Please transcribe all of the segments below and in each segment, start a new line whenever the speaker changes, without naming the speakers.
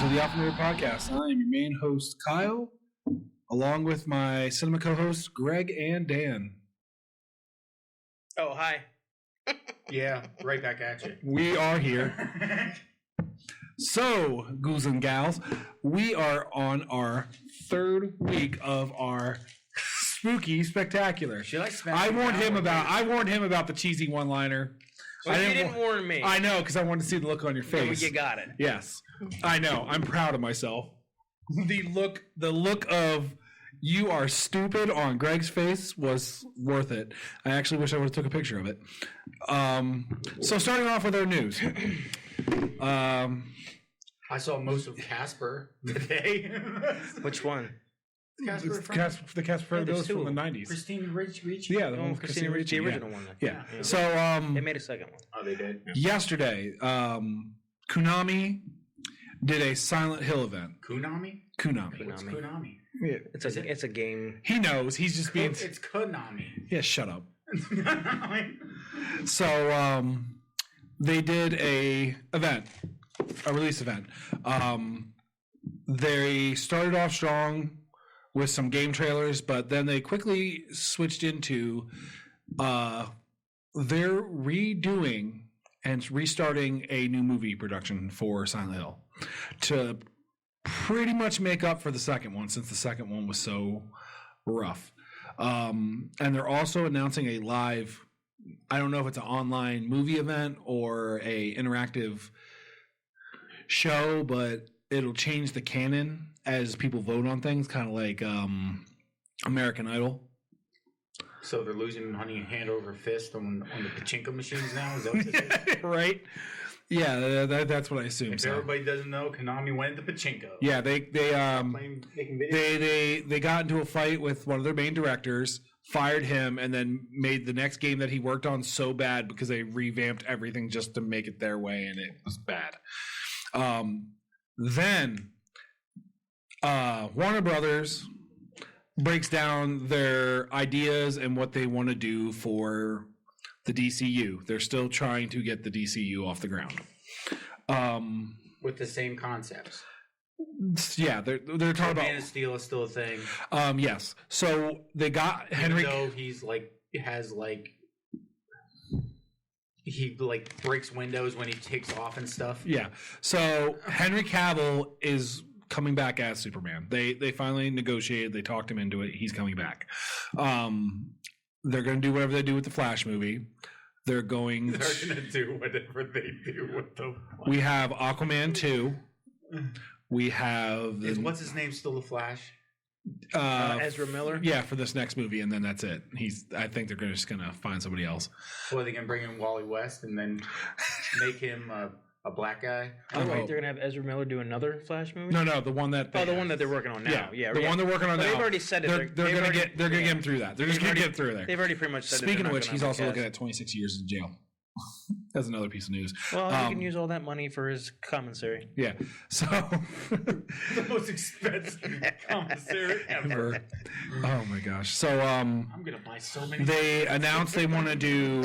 to the Off and Road Podcast. I am your main host, Kyle, along with my cinema co-hosts, Greg and Dan.
Oh, hi.
Yeah, right back at you.
We are here. So, ghouls and gals, we are on our third week of our spooky spectacular.
Should I spend?
I warned him about the cheesy one-liner.
Well, you didn't warn me.
I know, because I wanted to see the look on your face.
You got it.
Yes, I know. I'm proud of myself. The look of you are stupid on Greg's face was worth it. I actually wish I would have took a picture of it. So starting off with our news.
I saw most of Casper today.
Which one?
The Casper Ghost from the 90s.
Christina Ricci.
Yeah, the one
Oh,
with
Christina Ricci, the original one.
Yeah.
Yeah.
So
They made a second one.
Oh, they did.
yesterday, Konami did a Silent Hill event.
Konami. What's
Konami.
Konami?
Yeah.
It's a game.
He knows. He's just being.
It's Konami.
Yeah, shut up. So they did a release event. They started off strong with some game trailers, but then they quickly switched into they're redoing and restarting a new movie production for Silent Hill to pretty much make up for the second one, since the second one was so rough. And they're also announcing a live, I don't know if it's an online movie event or a interactive show, but it'll change the canon as people vote on things, kind of like American Idol.
So they're losing money hand over fist on the pachinko machines now? Is that what this is?
Right? Yeah, that's what I assume.
If
So.
everybody doesn't know, Konami went to pachinko.
Yeah, they
Playing, making videos.
they got into a fight with one of their main directors, fired him, and then made the next game that he worked on so bad because they revamped everything just to make it their way, and it was bad. Then Warner Brothers breaks down their ideas and what they want to do for the DCU. They're still trying to get the DCU off the ground.
With the same concepts.
Yeah, they're talking
Man of
about.
Steel is still a thing.
Yes. So they got Henry.
Even though he's he breaks windows when he takes off and stuff.
Yeah. So Henry Cavill is coming back as Superman. They finally negotiated. They talked him into it. He's coming back. They're going to do whatever they do with the Flash movie. They're going
to do whatever they do with the.
We have Aquaman 2. We have
What's his name still the Flash?
Ezra Miller.
Yeah, for this next movie, and then that's it. I think they're just gonna find somebody else.
Well, they can bring in Wally West and then make him a black guy.
Oh, wait, they're gonna have Ezra Miller do another Flash movie.
No, the one that.
The one that they're working on now. Yeah,
the one they're working on now.
They've already said it.
They're gonna get him through that. They're just gonna get through there.
They've already pretty much said.
Speaking of which, he's also looking at 26 years in jail. That's another piece of news.
Well, he can use all that money for his commissary.
Yeah. So
The most expensive commissary ever.
Oh my gosh. So
I'm gonna buy so many.
they announced they want to do.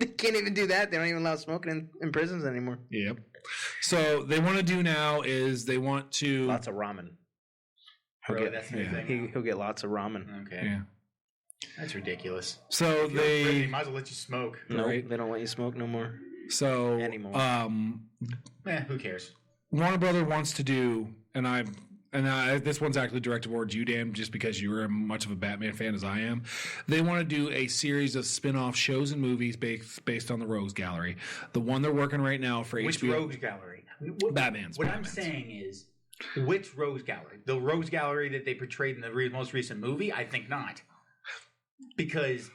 They can't even do that. They don't even allow smoking in prisons anymore.
Yep. So they want to do now is they want to.
Lots of ramen.
Really, that's the thing.
He'll get lots of ramen.
Okay.
Yeah.
That's ridiculous.
So
They might as well let you smoke.
No,
Right.
they don't let you smoke no more.
So
Anymore.
Who cares?
Warner Brother wants to do, and this one's actually directed towards you, Dan, just because you're as much of a Batman fan as I am. They want to do a series of spin-off shows and movies based on the Rogues Gallery. The one they're working right now for
Which
HBO.
Rogues Gallery?
Batman's.
I'm saying is, which Rogues Gallery? The Rogues Gallery that they portrayed in the most recent movie? I think not. Because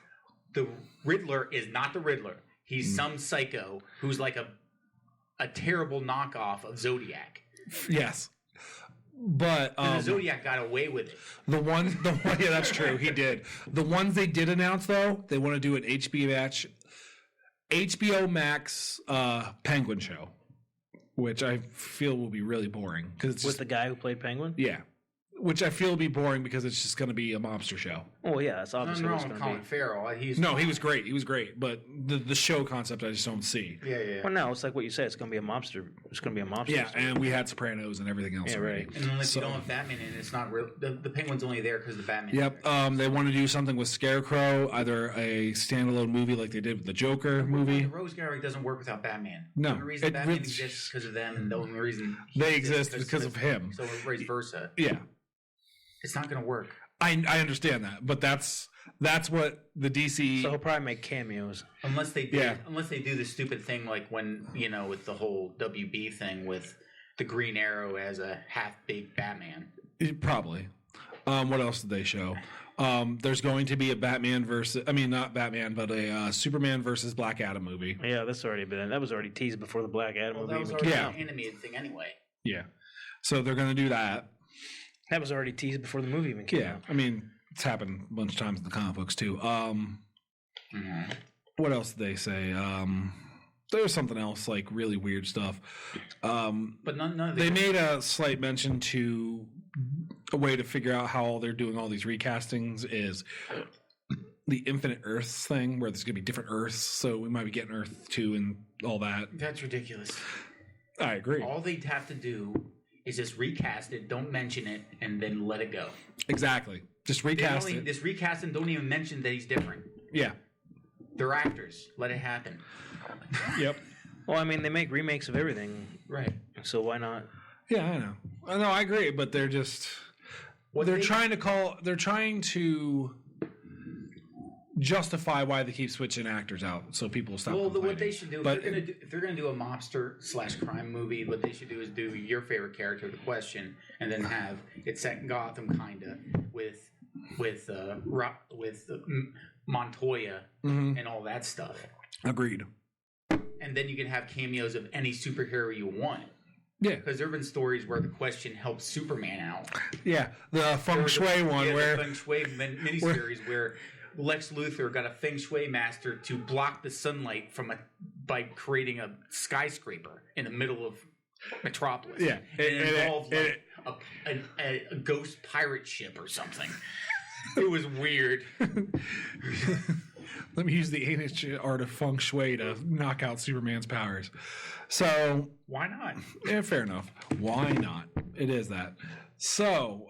the Riddler is not the Riddler. He's some psycho who's like a terrible knockoff of Zodiac.
Yes. But
And the Zodiac got away with it.
the one, yeah, that's true. He did. The ones they did announce, though, they want to do an HBO Max Penguin show, which I feel will be really boring because
With the guy who played Penguin?
yeah. which I feel will be boring because it's just going to be a mobster show.
Oh yeah, that's obviously
Nothing
what's
wrong with
going
Colin
to be.
Farrell. He's
No, he was great. He was great, but the show concept I just don't see.
yeah.
Well, no, it's like what you said. It's going to be a mobster. It's going to be a mobster.
Yeah,
story.
and we had Sopranos and everything else
Yeah,
already.
right.
And unless
So-
you don't have Batman in it, it's not real. The Penguin's only there because the Batman.
Yep. They want to do something with Scarecrow, either a standalone movie like they did with the Joker movie.
The Rose Gallery doesn't work without Batman.
No,
The only reason
it
Batman
really-
exists is because of them, and the only reason
They exist because of him.
So vice versa.
Yeah,
It's not going to work.
I understand that, but that's what the DC.
So he'll probably make cameos.
Unless they do,
Yeah.
unless they do the stupid thing like when with the whole WB thing with the Green Arrow as a half-baked Batman.
Probably. What else did they show? There's going to be a Batman versus, not Batman, but a Superman versus Black Adam movie.
Yeah, that was already teased before the Black Adam
Well,
movie
that was
even
already
came
Yeah.
out.
an animated thing anyway.
Yeah. So they're going to do that.
That was already teased before the movie even came
Yeah.
out.
It's happened a bunch of times in the comic books too.
Mm-hmm.
What else did they say? There was something else, like really weird stuff.
But none of the
They made a slight mention to a way to figure out how they're doing all these recastings is the Infinite Earths thing, where there's going to be different Earths, so we might be getting Earth 2 and all that.
That's ridiculous.
I agree.
All they'd have to do is just recast it, don't mention it, and then let it go.
Exactly. Just recast it.
This recast and don't even mention that he's different.
Yeah.
They're actors. Let it happen.
Yep.
Well, they make remakes of everything,
Right.
so why not?
Yeah, I know. I know. I agree, but they're just they're trying to justify why they keep switching actors out, so people will stop.
Well, what
complaining.
they should do,
But
if they're gonna do a mobster / crime movie, what they should do is do your favorite character, The Question, and then have it set in Gotham, kinda with Montoya
Mhm.
and all that stuff,
Agreed.
and then you can have cameos of any superhero you want.
Yeah.
Because there have been stories where The Question helps Superman out.
Yeah. The feng shui one where
the feng shui miniseries where Lex Luthor got a feng shui master to block the sunlight by creating a skyscraper in the middle of Metropolis.
Yeah.
and it involved a ghost pirate ship or something. It was weird.
let me use the ancient art of feng shui to knock out Superman's powers. So
Why not?
yeah, fair enough. Why not? It is that. So,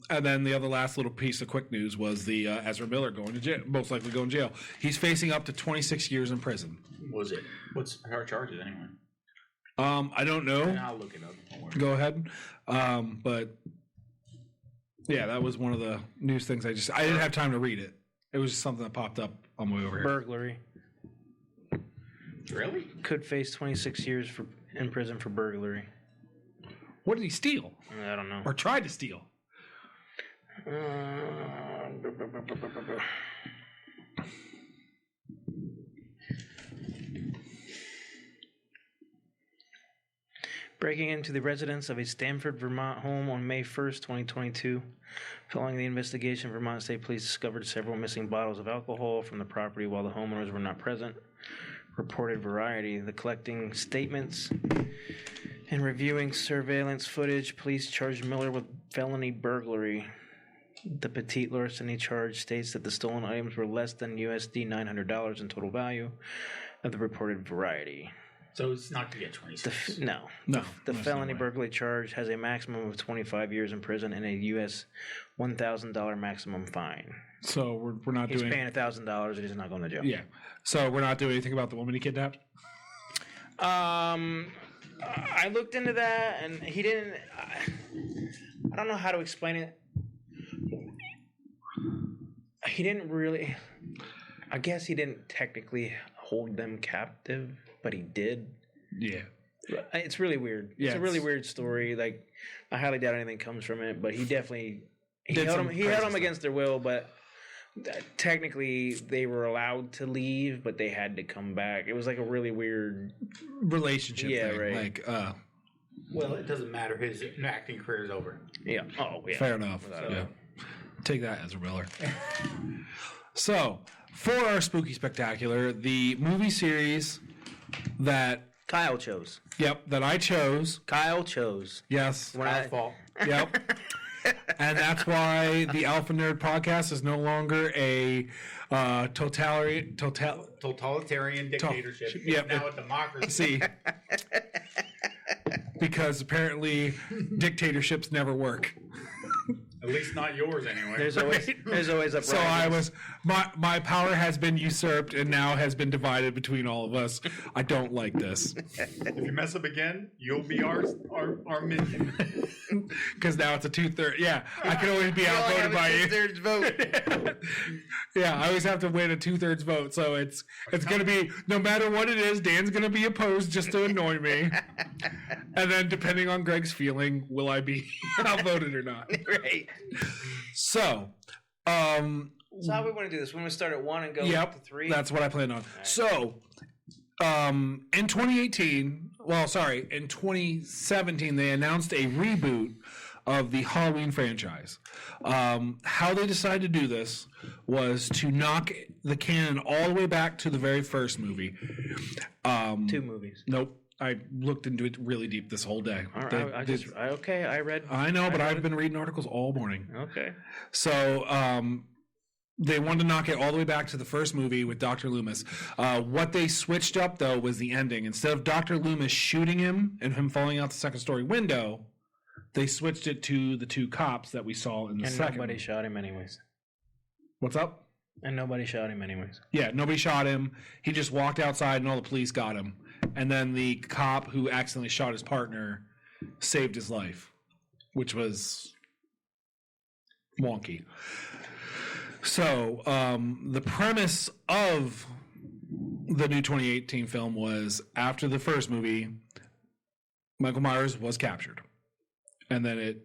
and then the other last little piece of quick news was the Ezra Miller going to jail, most likely going to jail. He's facing up to 26 years in prison.
Was it? What's her charges anyway?
I don't
And
know.
I'll look it up. Don't worry.
Go ahead. But yeah, that was one of the news things I didn't have time to read it. It was just something that popped up on my way over here.
Burglary.
Really?
Could face 26 years in prison for burglary.
What did he steal?
I don't know.
Or tried to steal?
Breaking into the residence of a Stamford, Vermont home on May 1st, 2022. Following the investigation, Vermont State Police discovered several missing bottles of alcohol from the property while the homeowners were not present. Reported Variety. The collecting statements and reviewing surveillance footage, police charged Miller with felony burglary. The petite larceny charge states that the stolen items were less than USD $900 in total value of the reported Variety.
So it's not going to get 26.
No.
No.
The
there's
felony
no way.
burglary charge has a maximum of 25 years in prison and a U.S. $1,000 maximum fine.
So we're not
He's
doing.
paying $1,000 and he's not going to jail.
Yeah. So we're not doing anything about the woman he kidnapped?
I looked into that and he didn't. I don't know how to explain it. He didn't really. I guess he didn't technically hold them captive, but he did.
Yeah.
It's really weird.
Yeah,
It's a really
it's-
weird story. Like, I highly doubt anything comes from it, but he definitely
Did
held
some
them. He held
crazy
them
stuff.
against their will, but technically they were allowed to leave, but they had to come back. It was like a really weird.
Relationship
Yeah,
thing.
right.
Like,
Well, it doesn't matter. His acting career is over.
Yeah. Oh yeah.
fair enough.
So-
Yeah. Take that as a Miller. So, for our Spooky Spectacular, the movie series that,
Kyle chose.
that I chose.
Kyle chose.
Yes.
When
Kyle's fault.
Yep. And that's why the Alpha Nerd podcast is no longer a totalitarian
dictatorship. It's
Yep.
now a democracy.
Because apparently dictatorships never work.
At least not yours, anyway.
There's always uprisings.
So I was my power has been usurped and now has been divided between all of us. I don't like this
If you mess up again, you'll be our minion.
because now it's a 2/3. Yeah, I can always be
You only
outvoted
have a
by you.
2/3 vote.
Yeah, I always have to win a 2/3 vote. So it's gonna be no matter what it is, Dan's gonna be opposed just to annoy me. And then depending on Greg's feeling, will I be outvoted or not?
Right.
So,
So how we want to do this? We want to start at 1 and go up to 3?
that's what I plan on. So, in 2018, in 2017, they announced a reboot of the Halloween franchise. How they decided to do this was to knock the canon all the way back to the very first movie.
2 movies.
Nope. I looked into it really deep this whole day.
All right, I read.
I know, but
read
I've
it.
been reading articles all morning.
Okay.
So they wanted to knock it all the way back to the first movie with Dr. Loomis. What they switched up, though, was the ending. Instead of Dr. Loomis shooting him and him falling out the second-story window, they switched it to the 2 cops that we saw in the
And
second
nobody
movie.
shot him anyways.
What's up?
And nobody shot him anyways.
Yeah, nobody shot him. He just walked outside and all the police got him. And then the cop who accidentally shot his partner saved his life, which was wonky. So the premise of the new 2018 film was after the first movie, Michael Myers was captured. And then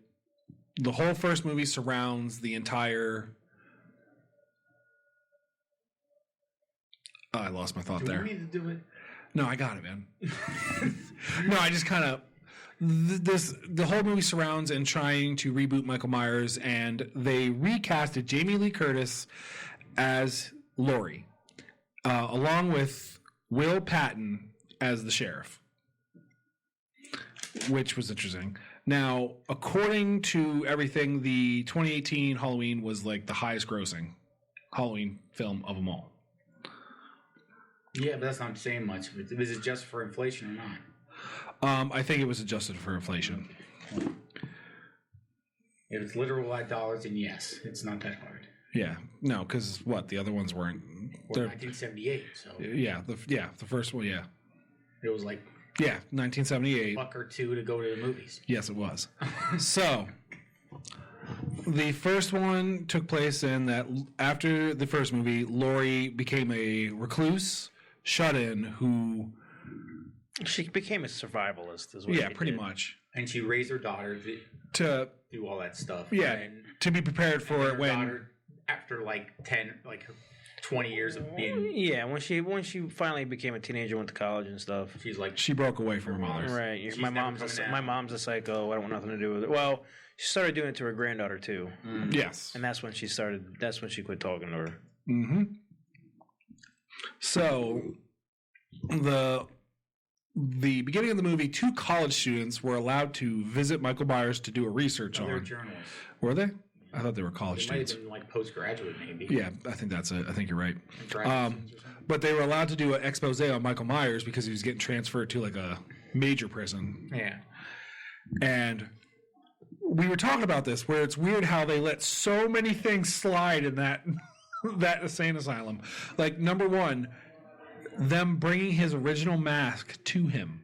the whole first movie surrounds the entire... I lost my thought
Do
there.
we need to do it?
No, I got it, man. No, I just kind of the whole movie surrounds and trying to reboot Michael Myers, and they recasted Jamie Lee Curtis as Laurie, along with Will Patton as the sheriff, which was interesting. Now, according to everything, the 2018 Halloween was like the highest grossing Halloween film of them all.
Yeah, but that's not saying much. Is it just for inflation or not?
I think it was adjusted for inflation.
If it's literal dollars, then yes, it's not that hard.
Yeah, no, because the other ones weren't.
Or
They're-
1978, so
the first one, yeah,
it was like
1978.
$1 or $2 to go to the movies.
Yes, it was. So, the first one took place in that after the first movie, Laurie became a recluse, shut-in who.
She became a survivalist, is what she
Pretty
did.
much
And she raised her daughter to
to
do all that stuff.
Yeah,
And
to be prepared for
her
it when.
daughter, after 20 years of being,
Yeah, when she finally became a teenager, went to college and stuff.
she's like,
She broke away from her mother.
Right.
She's
My
never
mom's
coming
my
out.
mom's a psycho. I don't want nothing to do with it. Well, she started doing it to her granddaughter too,
Yes.
and that's when she started. That's when she quit talking to her.
Mm-hmm. So, the beginning of the movie, 2 college students were allowed to visit Michael Myers to do a research
they're
on.
journalists.
Were they? I thought they were college
They might have
students.
been postgraduate, maybe.
Yeah, I think that's it. I think you're right.
Graduate students or something.
But they were allowed to do an expose on Michael Myers because he was getting transferred to a major prison.
Yeah.
And we were talking about this, where it's weird how they let so many things slide in that that insane asylum. Like, number one, them bringing his original mask to him.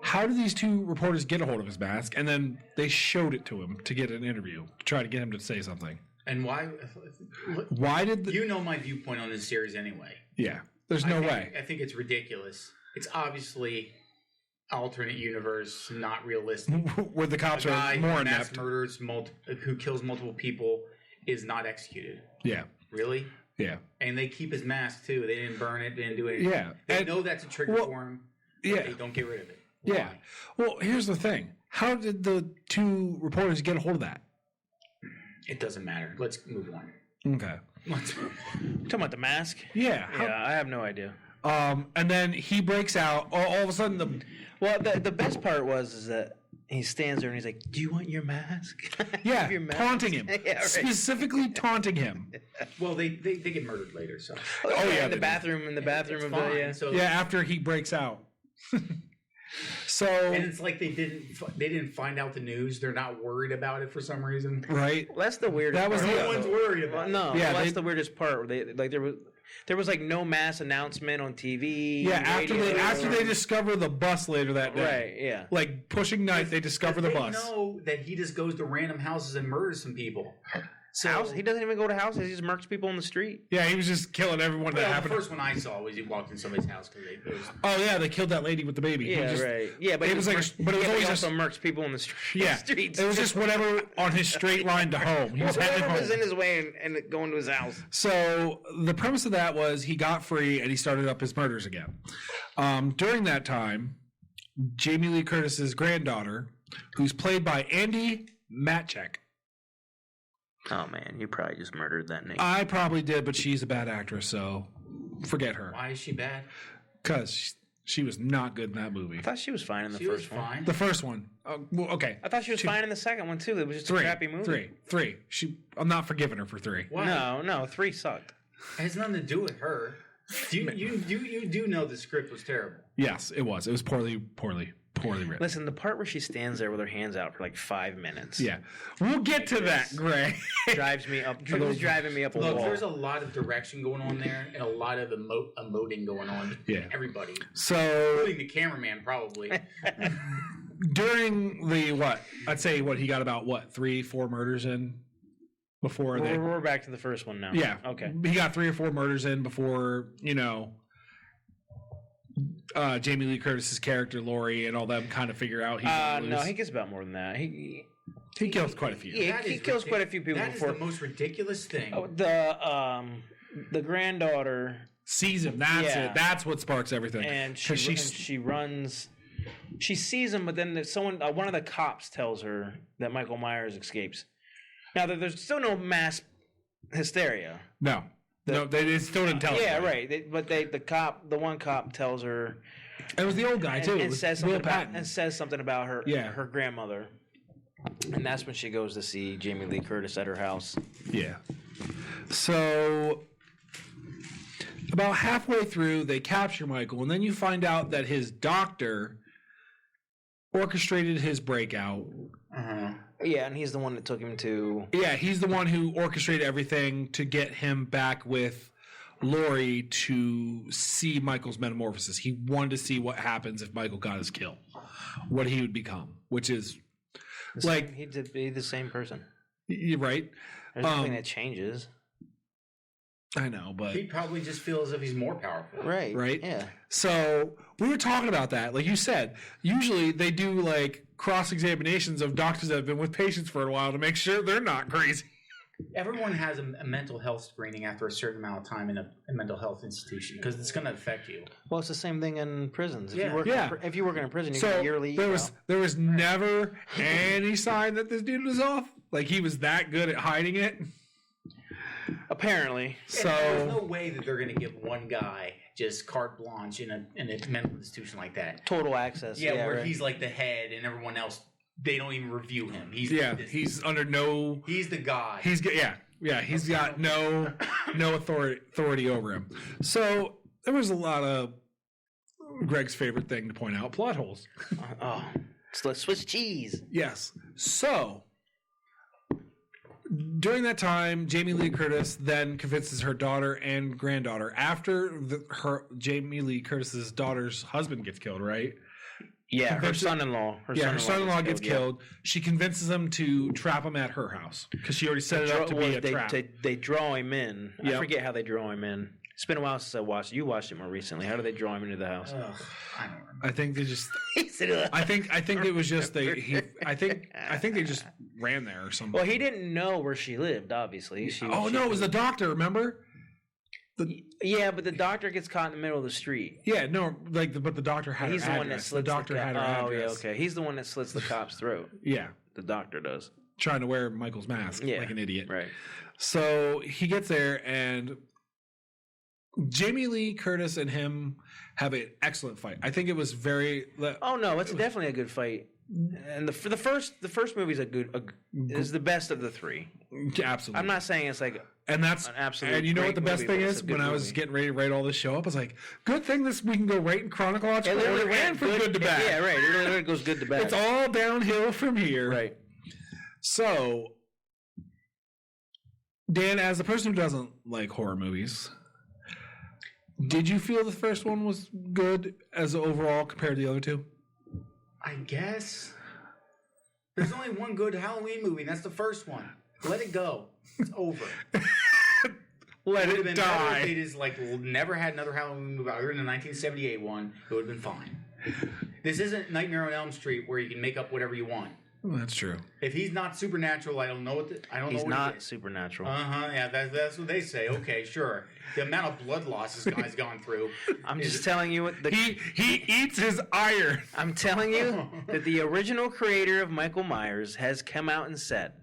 How did these 2 reporters get a hold of his mask? And then they showed it to him to get an interview, to try to get him to say something.
And why?
Why did
You know my viewpoint on this series anyway.
Yeah, there's no way.
I think it's ridiculous. It's obviously alternate universe, not realistic.
Where the cops
A
are
guy
more
who mass
inept.
murders, who kills multiple people, is not executed.
Yeah,
Really?
yeah,
And they keep his mask too. They didn't burn it. They didn't do anything.
yeah.
They
And-
know that's a trigger
well,
for him. But
yeah.
They don't get rid of it.
Yeah.
Why?
Well, here's the thing. How did the 2 reporters get a hold of that?
It doesn't matter. Let's move on.
Okay.
Talking about the mask?
Yeah.
Yeah, I have no idea.
And then he breaks out. All of a sudden,
Well, the best part was is that he stands there and he's like, "Do you want your mask?"
Yeah,
Your mask.
taunting him.
Yeah, right.
Specifically taunting him.
Well, they get murdered later, so
Oh, yeah,
in
they
the bathroom, in the bathroom
it's
of
fine.
the yeah.
So
Yeah, after he breaks out. So,
and it's like they didn't find out the news. They're not worried about it for some reason.
right?
Well, that's the weirdest.
That was
part.
the-
No one's worried
Well,
about it.
no,
Yeah,
well, that's
they-
the weirdest part. Where they like there was like no mass announcement on TV.
Yeah, after
radio,
they discover the bus later that day.
right, yeah.
Like pushing night, they discover the
They
bus.
know that he just goes to random houses and murders some people. So
House? He doesn't even go to houses. He just murks people on the street.
Yeah, he was just killing everyone that
well, the
happened.
first one I saw was he walked in somebody's house because it was
Oh yeah, they killed that lady with the baby. He
Yeah,
just-
right. Yeah, but
it
he
was like, but it was
he
always
also
just
murks people on the
yeah.
streets.
It was just whatever on his straight line to home. He was heading
whatever was in
home.
his way and going to his house.
So the premise of that was he got free and he started up his murders again. During that time, Jamie Lee Curtis's granddaughter, who's played by Andy Matchek.
Oh man, you probably just murdered that name.
I probably did, but she's a bad actress, so forget her.
why is she bad?
Because she was not good in that movie.
I thought she was fine in the
She was
first one.
fine.
The first one. Well, okay.
I thought she was fine in the second one too. It was just a crappy movie.
Three. I'm not forgiving her for 3.
Why?
No, 3 sucked.
It has nothing to do with her. You do know the script was terrible.
Yes, it was. It was poorly written.
Listen, the part where she stands there with her hands out for like 5 minutes.
Yeah, we'll get to that, Gray.
drives me up. It was driving me up a
Look,
wall.
there's a lot of direction going on there and a lot of emoting going on.
Yeah.
Everybody,
So
including the cameraman, probably.
during the I'd say he got about 3-4 murders in before they.
We're back to the first one now.
Yeah.
Okay.
He got 3 or 4 murders in before Jamie Lee Curtis's character Laurie and all them kind of figure out
No, he gets about more than that. He
kills quite a few.
Yeah,
That
he
is
kills quite a few people
That
before.
is the most ridiculous thing.
Oh, the granddaughter,
Sees him. That's
Yeah.
it. That's what sparks everything.
and
'Cause
she runs. She sees him, but then there's someone. One of the cops tells her that Michael Myers escapes. Now there's still no mass hysteria.
No, they still didn't tell.
Yeah,
anybody.
right. The one cop tells her
It was the old guy too. It
and
was
says
Will
something
Patton.
about her
Yeah.
her grandmother, and that's when she goes to see Jamie Lee Curtis at her house.
Yeah. So about halfway through, they capture Michael, and then you find out that his doctor orchestrated his breakout.
Uh-huh.
Yeah, and he's the one that took him to.
Yeah, he's the one who orchestrated everything to get him back with Laurie to see Michael's metamorphosis. He wanted to see what happens if Michael got his kill, what he would become, which is like
He's the same person.
you're right.
There's nothing that changes.
I know, but
He probably just feels as if he's more powerful.
Right.
Right?
Yeah.
so we were talking about that. Like you said, usually they do like cross examinations of doctors that have been with patients for a while to make sure they're not crazy.
Everyone has a mental health screening after a certain amount of time in a mental health institution because it's going to affect you.
Well, it's the same thing in prisons. If
Yeah.
you work,
Yeah.
if you work in a prison, you get
So
a yearly.
there was never any sign that this dude was off. Like he was that good at hiding it.
Apparently.
So
There's no way that they're going to give one guy just carte blanche in a mental institution like that.
Total access.
Yeah, where
right.
he's like the head and everyone else, they don't even review him. He's
he's under no.
he's the god.
He's he's got no authority over him. So there was a lot of Greg's favorite thing to point out: plot holes.
Oh, Swiss cheese.
Yes. So during that time, Jamie Lee Curtis then convinces her daughter and granddaughter after Jamie Lee Curtis's daughter's husband gets killed, right?
Yeah, her
Convinces-
son-in-law.
Her son-in-law gets killed. She convinces them to trap him at her house because she already set it up to be a trap.
They draw him in. I
Yep.
forget how they draw him in. It's been a while since I watched it. You watched it more recently. How do they draw him into the house?
Ugh, I don't remember.
I think they just. I think it was just I think they just ran there or something.
Well, he didn't know where she lived. Obviously,
it was the doctor. Remember?
Yeah, but the doctor gets caught in the middle of the street.
Yeah, no, but the doctor had
He's
her
the one that
address.
slits
The doctor had her address.
Oh, yeah, okay. He's the one that slits the cop's throat.
Yeah,
The doctor does.
trying to wear Michael's mask
Yeah.
like an idiot.
Right.
So he gets there, and Jamie Lee Curtis and him have an excellent fight. I think it was very.
Oh no, it's definitely a good fight. And for the first movie's is the best of the three.
Absolutely.
I'm not saying it's like
And that's
an absolute.
and you know what the
great
best
movie,
thing
but it's
is?
a good
When I was
movie.
getting ready to write all this show up, I was like, good thing we can go right in chronological
It literally
order
went
and from good to bad.
Yeah, right. It literally goes good to bad.
It's all downhill from here.
right.
So, Dan, as a person who doesn't like horror movies, did you feel the first one was good as overall compared to the other two?
I guess. There's only one good Halloween movie, and that's the first one. Let it go. It's over.
Let
It would have
it
been better if
die.
they just never had another Halloween movie other than the 1978 one. It would have been fine. This isn't Nightmare on Elm Street where you can make up whatever you want.
Well, that's true.
If he's not supernatural, I don't know what.
He's
what
not
he is.
supernatural.
Yeah, that's what they say. Okay, sure. The amount of blood loss this guy's gone through.
I'm just telling you what
He eats his iron.
I'm telling you that the original creator of Michael Myers has come out and said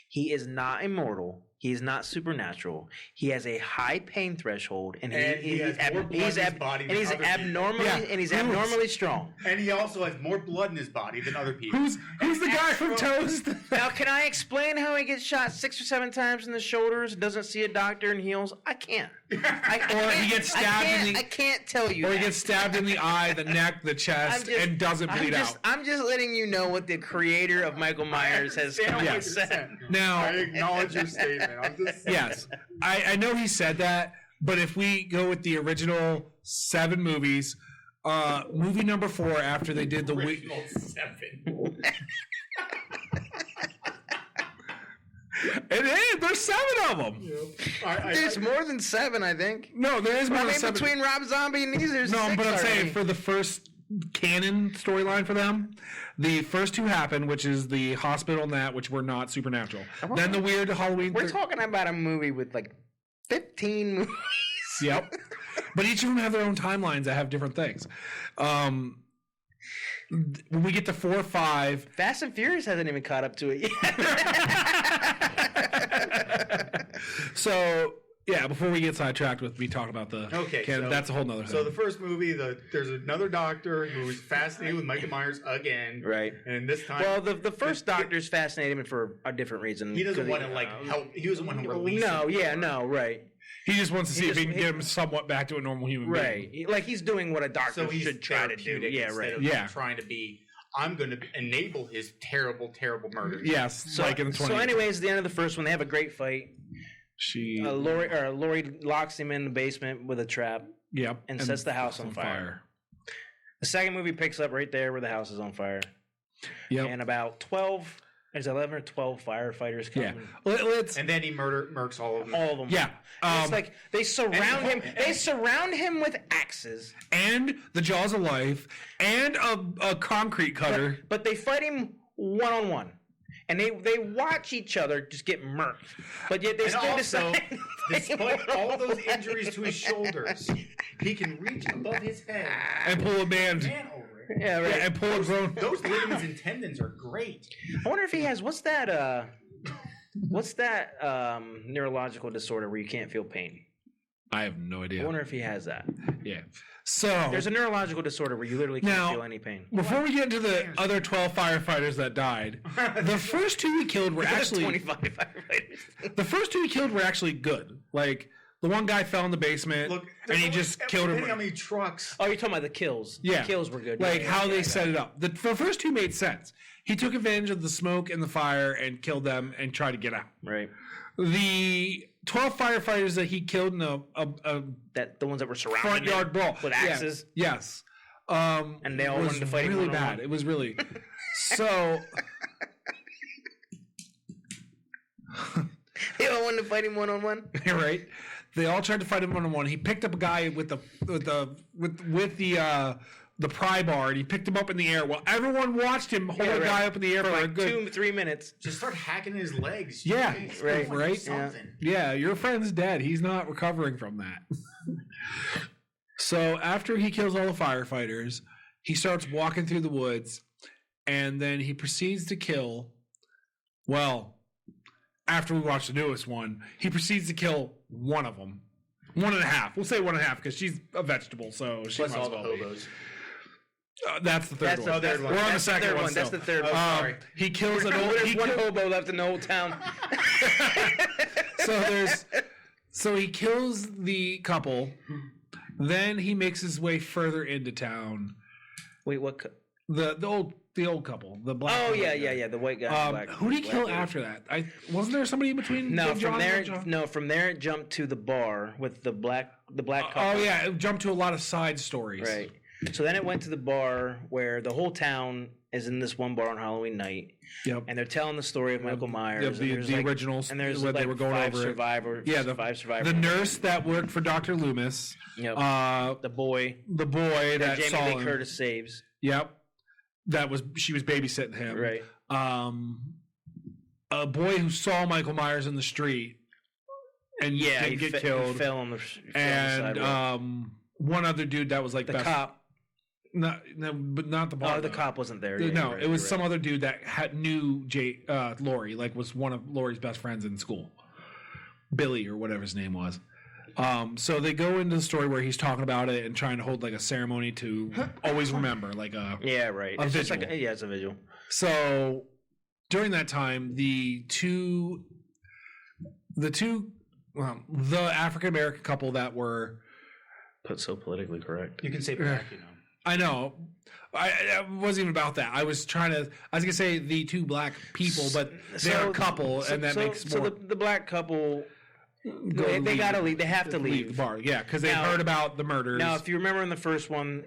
he is not immortal. He is not supernatural. He has a high pain threshold, and
he has more blood in his body than other people.
abnormally
Yeah.
and he's abnormally strong.
And he also has more blood in his body than other people.
Who's the guy from Toast?
Now, can I explain how he gets shot 6 or 7 times in the shoulders, doesn't see a doctor, and heals? I can't.
Or he gets stabbed in the-
I can't tell you.
Or he
that.
gets stabbed in the eye, the neck, the chest, and doesn't bleed out.
I'm just letting you know what the creator of Michael Myers has come out and
Yes.
said.
Now,
I acknowledge your statement. I'm just saying.
yes, I know he said that, but if we go with the original 7 movies, movie number 4 after they did the
Original 7.
it is, there's 7 of them.
There's more than 7, I think.
No, there is more
I
than
mean,
7.
between Rob Zombie and these, there's
No,
6
but I'm saying
already.
for the first canon storyline for them, the first 2 happened, which is the hospital and that, which were not supernatural. Then the weird Halloween.
We're talking about a movie with like 15 movies.
Yep. But each of them have their own timelines that have different things. When we get to 4, 5,
Fast and Furious hasn't even caught up to it yet.
so yeah, before we get sidetracked with me talking about the
Okay,
canon,
so-
that's a whole nother thing.
So the first movie, there's another doctor who's fascinated with Michael Myers again.
Right.
And this time,
Well, the first Doctor's fascinated me for a different reason.
he doesn't
'cause
want to help. He doesn't want to release.
No,
him.
yeah, no, right,
he just wants to see if he
just-
can get him somewhat back to a normal human being.
right. Like he's doing what a doctor
So he's
should try to do.
therapeutic
Yeah,
instead
right.
of
Yeah.
trying to be. I'm going to enable his terrible, terrible murder.
Yes,
So,
like in the 20s.
so anyways, at the end of the first one, they have a great fight.
She
Lori locks him in the basement with a trap
yep,
and sets the house on fire. The second movie picks up right there where the house is on fire.
Yep.
And about 11 or 12 firefighters come.
Yeah. Let's
And then he murks all of them.
All of them.
yeah.
It's like they surround him.
and-
They surround him with axes,
and the Jaws of Life and a concrete cutter.
but they fight him one on one, and they watch each other just get murked. But yet they
And
still
also,
decide.
despite all those injuries to his shoulders, he can reach above his head
and pull a man.
man over it.
Yeah, right.
And pull a grown.
Those ligaments and tendons are great.
I wonder if he has what's that neurological disorder where you can't feel pain.
I have no
I
idea.
wonder if he has that.
Yeah. So
There's a neurological disorder where you literally can't
Now-
feel any pain.
before we get into the other 12 firefighters that died, the first 2 we killed were actually
25 firefighters.
the first 2 we killed were actually good. Like the one guy fell in the basement
Look,
and he just killed
Depending
him.
how many trucks.
Oh, you're talking about the kills.
Yeah.
The kills were good.
Like
Yeah,
how
yeah,
they
yeah.
set it up. The first 2 made sense. He took advantage of the smoke and the fire and killed them and tried to get out.
Right.
The 12 firefighters that he killed in a
That the ones that were surrounded
front yard brawl
with
Yeah,
axes.
yes.
And they all
was
wanted to fight him
really
one-on-one.
bad. It was really so.
They all wanted to fight him one-on-one.
Right? They all tried to fight him 1-on-1. He picked up a guy with the pry bar, and he picked him up in the air. While everyone watched him hold
Yeah,
a
right.
guy up in the air for a
Like
good.
2-3 minutes.
Just start hacking his legs.
Yeah,
Jeez,
right,
fucking
right.
Something.
Yeah, your friend's dead. He's not recovering from that. So after he kills all the firefighters, he starts walking through the woods, and then he proceeds to kill. Well, after we watch the newest one, he proceeds to kill one of them. 1.5. We'll say 1.5 because she's a vegetable, so she
Plus
might
all
as
the
well be.
hobos.
That's the third
That's
one.
the third one.
We're on the
That's the
second
third
one.
one. That's
still.
the third one.
sorry.
He kills an old.
There's one hobo left in the whole town.
So he kills the couple. Then he makes his way further into town.
Wait, what?
The old couple, the black.
Oh
and
yeah,
white
yeah,
guy.
yeah. The white guy. Black,
Who did he
black
kill
dude.
after that? Wasn't there somebody in between?
No,
Big
from
John and
there,
Little John?
no, from there it jumped to the bar with the black couple.
Oh yeah, it jumped to a lot of side stories.
Right. So then it went to the bar where the whole town is in this one bar on Halloween night,
Yep.
and they're telling the story of Michael Myers.
The,
and there's
the
like,
originals.
and there's
when
like
they were going
five
over it.
survivors.
Yeah, the
five survivors.
The nurse that worked for Dr. Loomis.
Yep.
The
the boy
boy that
Jamie
saw
Lee
him.
Curtis saves.
Yep. She was babysitting him.
Right.
A boy who saw Michael Myers in the street and
Yeah,
didn't get
he
killed.
fell on the sidewalk.
And one other dude that was like
the
best,
cop.
no, but not the bar.
Oh, the
though.
cop wasn't there.
No,
Yeah, you're right,
it was
you're
some
right.
other dude that knew Lori, like was one of Lori's best friends in school, Billy or whatever his name was. So they go into the story where he's talking about it and trying to hold like a ceremony to always remember, like a.
Yeah, right.
A
It's just
visual.
like it's a visual.
So during that time, the African American couple that were.
Put so politically correct.
You can say black, you know.
I know. I wasn't even about that. I was gonna say the two black people, but they're a couple, and that makes more.
So the black couple, they gotta leave. They have to leave.
the bar. Yeah, because they
Now-
heard about the murders.
Now, if you remember in the first one,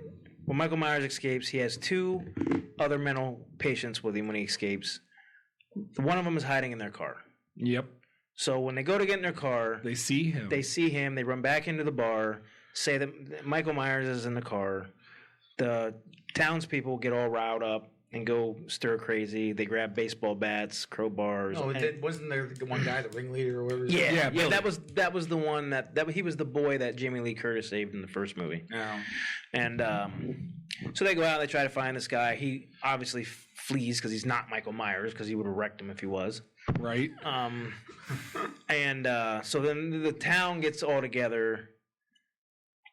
when Michael Myers escapes, he has two other mental patients with him when he escapes. One of them is hiding in their car.
Yep,
So when they go to get in their car,
they see him.
they see him. They run back into the bar, say that Michael Myers is in the car. The townspeople get all riled up and go stir crazy. They grab baseball bats, crowbars.
No,
and-
wasn't there the one guy, the ringleader or whatever?
yeah,
Billy.
that was the one that he was the boy that Jamie Lee Curtis saved in the first movie.
No.
And so they go out. They try to find this guy. He obviously flees because he's not Michael Myers, because he would have wrecked him if he was.
right.
So then the town gets all together,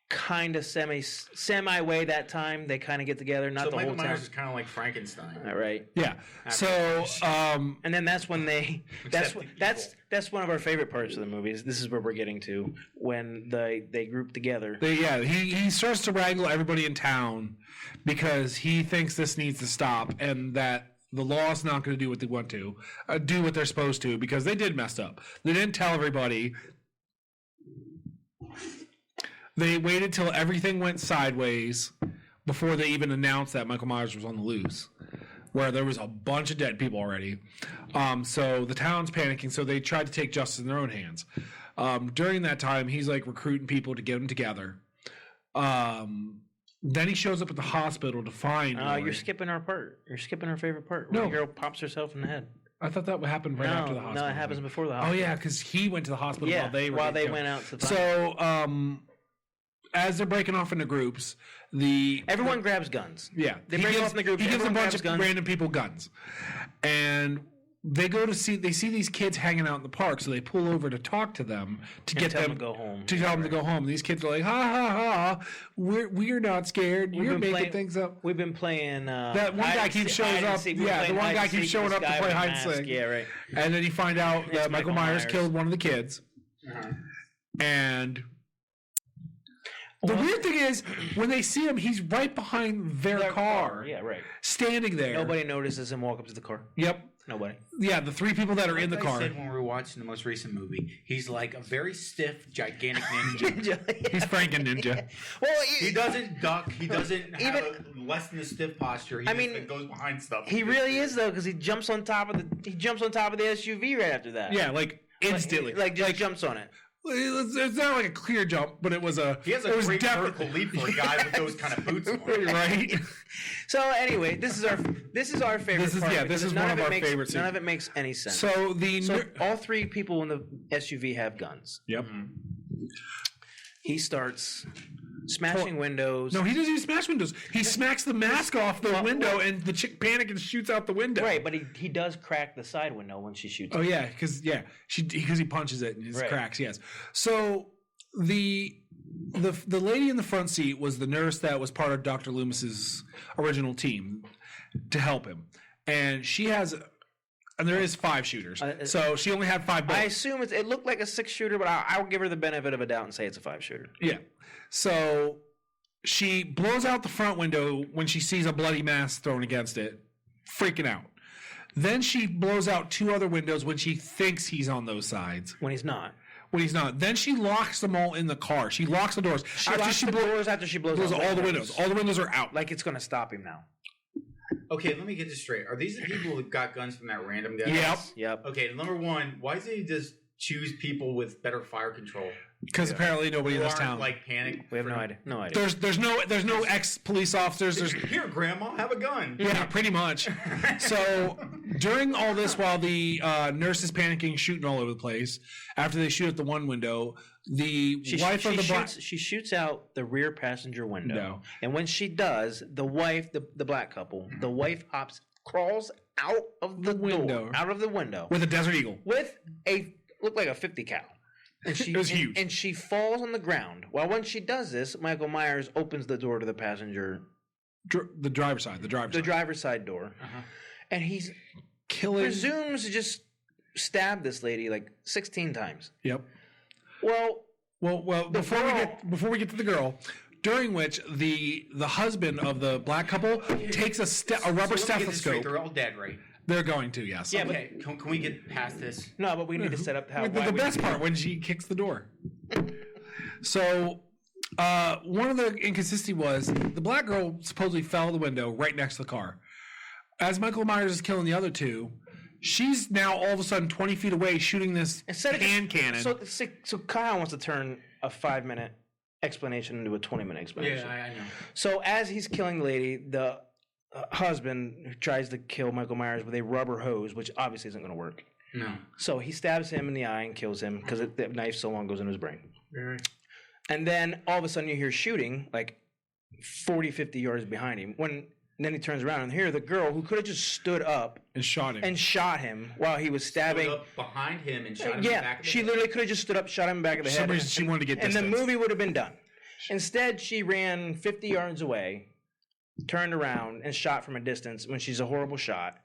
kind of semi way that time. They kind of get together, not
So
the
Michael
whole
Myers
town.
is kind of like Frankenstein.
All right.
Yeah. So
And then that's when
Except the
that's one of our favorite parts of the movies. This is where we're getting to, when they group together.
he starts to wrangle everybody in town because he thinks this needs to stop and that the law's not going to do what they want to, do what they're supposed to, because they did mess up. They didn't tell everybody. They waited till everything went sideways before they even announced that Michael Myers was on the loose, where there was a bunch of dead people already. So the town's panicking, so they tried to take justice in their own hands. During that time, he's like recruiting people to get them together. Then he shows up at the hospital to find Lori.
You're skipping our part. You're skipping our favorite part.
No.
Where the girl pops herself in the head.
I thought that would happen right after the hospital.
No, it happens before the
Oh
hospital.
yeah, because he went to the hospital
Yeah,
while they were
while
getting
they
killed.
went out to the
So as they're breaking off into groups,
everyone grabs guns.
Yeah,
They break off in the groups,
He gives a
everyone
bunch
grabs
of
guns.
random people guns, and they go to see. They see these kids hanging out in the park, so they pull over to talk to them to get
tell
them
them to go home.
To tell them to go home. And these kids are like, "Ha ha ha! We're not scared.
We've
We're
been
making
playing-
things up."
We've been playing.
That one guy keeps showing up. Yeah, the one guy keeps showing up to play hide and seek.
Yeah, right.
And then you find out
It's
that Michael
Michael
Myers
Myers.
killed one of the kids. And the weird thing is, when they see him, he's right behind their car,
Yeah, right.
standing there.
Nobody notices him walk up to the car.
Yep.
Nobody.
Yeah, the three people that are in the
Like I
car.
said when we were watching the most recent movie, he's like a very stiff, gigantic ninja.
He's Franken Ninja.
Well,
He doesn't duck. He doesn't have
Even-
a less than a stiff posture. He
I
just
mean,
goes behind stuff.
he really is though, because he jumps on top of the SUV right after that.
Yeah, like instantly.
like just jumps on it.
It's not like a clear jump, but it was a.
He has
it
a
was
great
definitely-
vertical leap for a guy with those kind of boots on.
right?
So anyway, this is our favorite
This is-
part.
yeah, this
because
is
none
one
of
of
it
our
makes,
favorite
None
scenes.
of it makes any sense.
So the.
So all three people in the SUV have guns.
Yep.
He starts smashing windows.
No, he doesn't even smash windows. He smacks the mask off the window, and the chick panics and shoots out the window.
Right, but he does crack the side window when she shoots.
Oh yeah, because he punches it and it
Right.
cracks. Yes. So he the lady in the front seat was the nurse that was part of Dr. Loomis's original team to help him, and she has, and there is 5 shooters, so she only had 5
I
bullets.
assume it looked like a 6-shooter, but I'll give her the benefit of a doubt and say it's a 5-shooter.
Yeah, so she blows out the front window when she sees a bloody mess thrown against it, freaking out. Then she blows out 2 other windows when she thinks he's on those sides.
When he's not.
When he's not. Then she locks them all in the car. She locks the doors.
She locks the doors after she blows
blows
out
all the windows. All the windows are out.
Like it's going to stop him now.
Okay, let me get this straight. Are these the people who got guns from that random guy?
Yep.
Yep.
Okay, number one, why doesn't he just choose people with better fire control?
Because apparently nobody in
Who
this
aren't,
town.
like panic.
We have no idea. No idea.
There's no ex police officers. There's
Here, Grandma, have a gun.
yeah, pretty much. So during all this, while the nurse is panicking, shooting all over the place, after they shoot at the one window, the wife of the black
she shoots out the rear passenger window.
No.
And when she does, the wife, the black couple, the wife crawls out of the
window.
door, out of the window
with a Desert Eagle.
with a looked like a 50 cal. And she
It was huge.
And she falls on the ground. Well, when she does this, Michael Myers opens the door to the passenger,
The driver's side.
the driver's side door, and he's
killing.
presumes to just stab this lady like 16 times.
Yep.
Well,
Well. Before we get to the girl, during which the husband of the black couple takes a rubber
So let me get this straight.
stethoscope.
They're all dead, right?
They're going to, yes.
Yeah, but-
Okay, can we get past this?
no, but we need to set up how.
The best part when she kicks the door. So one of the inconsistency was the black girl supposedly fell out the window right next to the car. As Michael Myers is killing the other 2, she's now all of a sudden 20 feet away shooting this hand cannon.
So Kyle wants to turn a 5-minute explanation into a 20-minute explanation.
Yeah, I know.
So as he's killing the lady, the husband tries to kill Michael Myers with a rubber hose, which obviously isn't going to work.
No.
So he stabs him in the eye and kills him because the knife so long goes into his brain. And then all of a sudden you hear shooting like 40, 50 yards behind him. Then he turns around and here the girl who could have just stood up
and shot him.
and shot him while he was stabbing.
Stood up behind him and shot him in the
Yeah,
back of the
she
head.
literally could have just stood up, shot him in the back of the
For some
head.
reason she wanted to get
and the
distance.
movie would have been done. Instead, she ran 50 yards away, turned around, and shot from a distance when she's a horrible shot.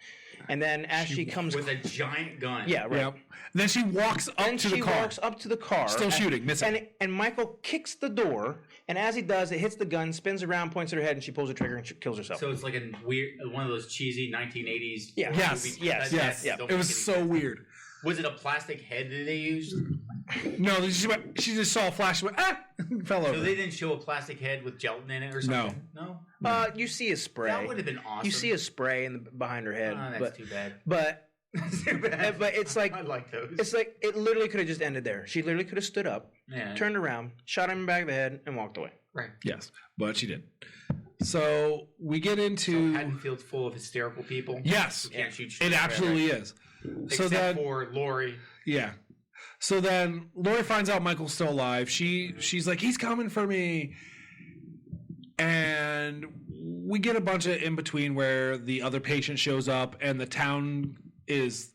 And then as she comes...
with a giant gun.
Yeah, right.
Yep. Then she walks up
Then
to the
she
car.
walks up to the car.
Still shooting, missing.
And Michael kicks the door, and as he does, it hits the gun, spins around, points at her head, and she pulls the trigger and kills herself.
So it's like a weird, one of those cheesy 1980s.
Yeah.
Yes,
movies.
yes,
Yes,
yeah.
Don't
it was
make
so
any sense.
weird.
Was it a plastic head that they used?
No, she just saw a flash. Went, fell
So
over.
they didn't show a plastic head with gelatin in it or something? No.
You see a spray.
That would have been awesome.
You see a spray behind her head.
Oh, that's
but,
too bad.
but
Too bad.
but it's like
I like those.
it's like it literally could have just ended there. She literally could have stood up,
Yeah.
turned around, shot him in the back of the head, and walked away.
Right.
Yes, but she didn't. So we get
So
into
Haddonfield's full of hysterical people.
yes,
Who can't shoot straight,
it
right,
absolutely
right.
is.
Except
So then
for Lori.
yeah. So then Lori finds out Michael's still alive. She's like, he's coming for me. And we get a bunch of in between where the other patient shows up and the town has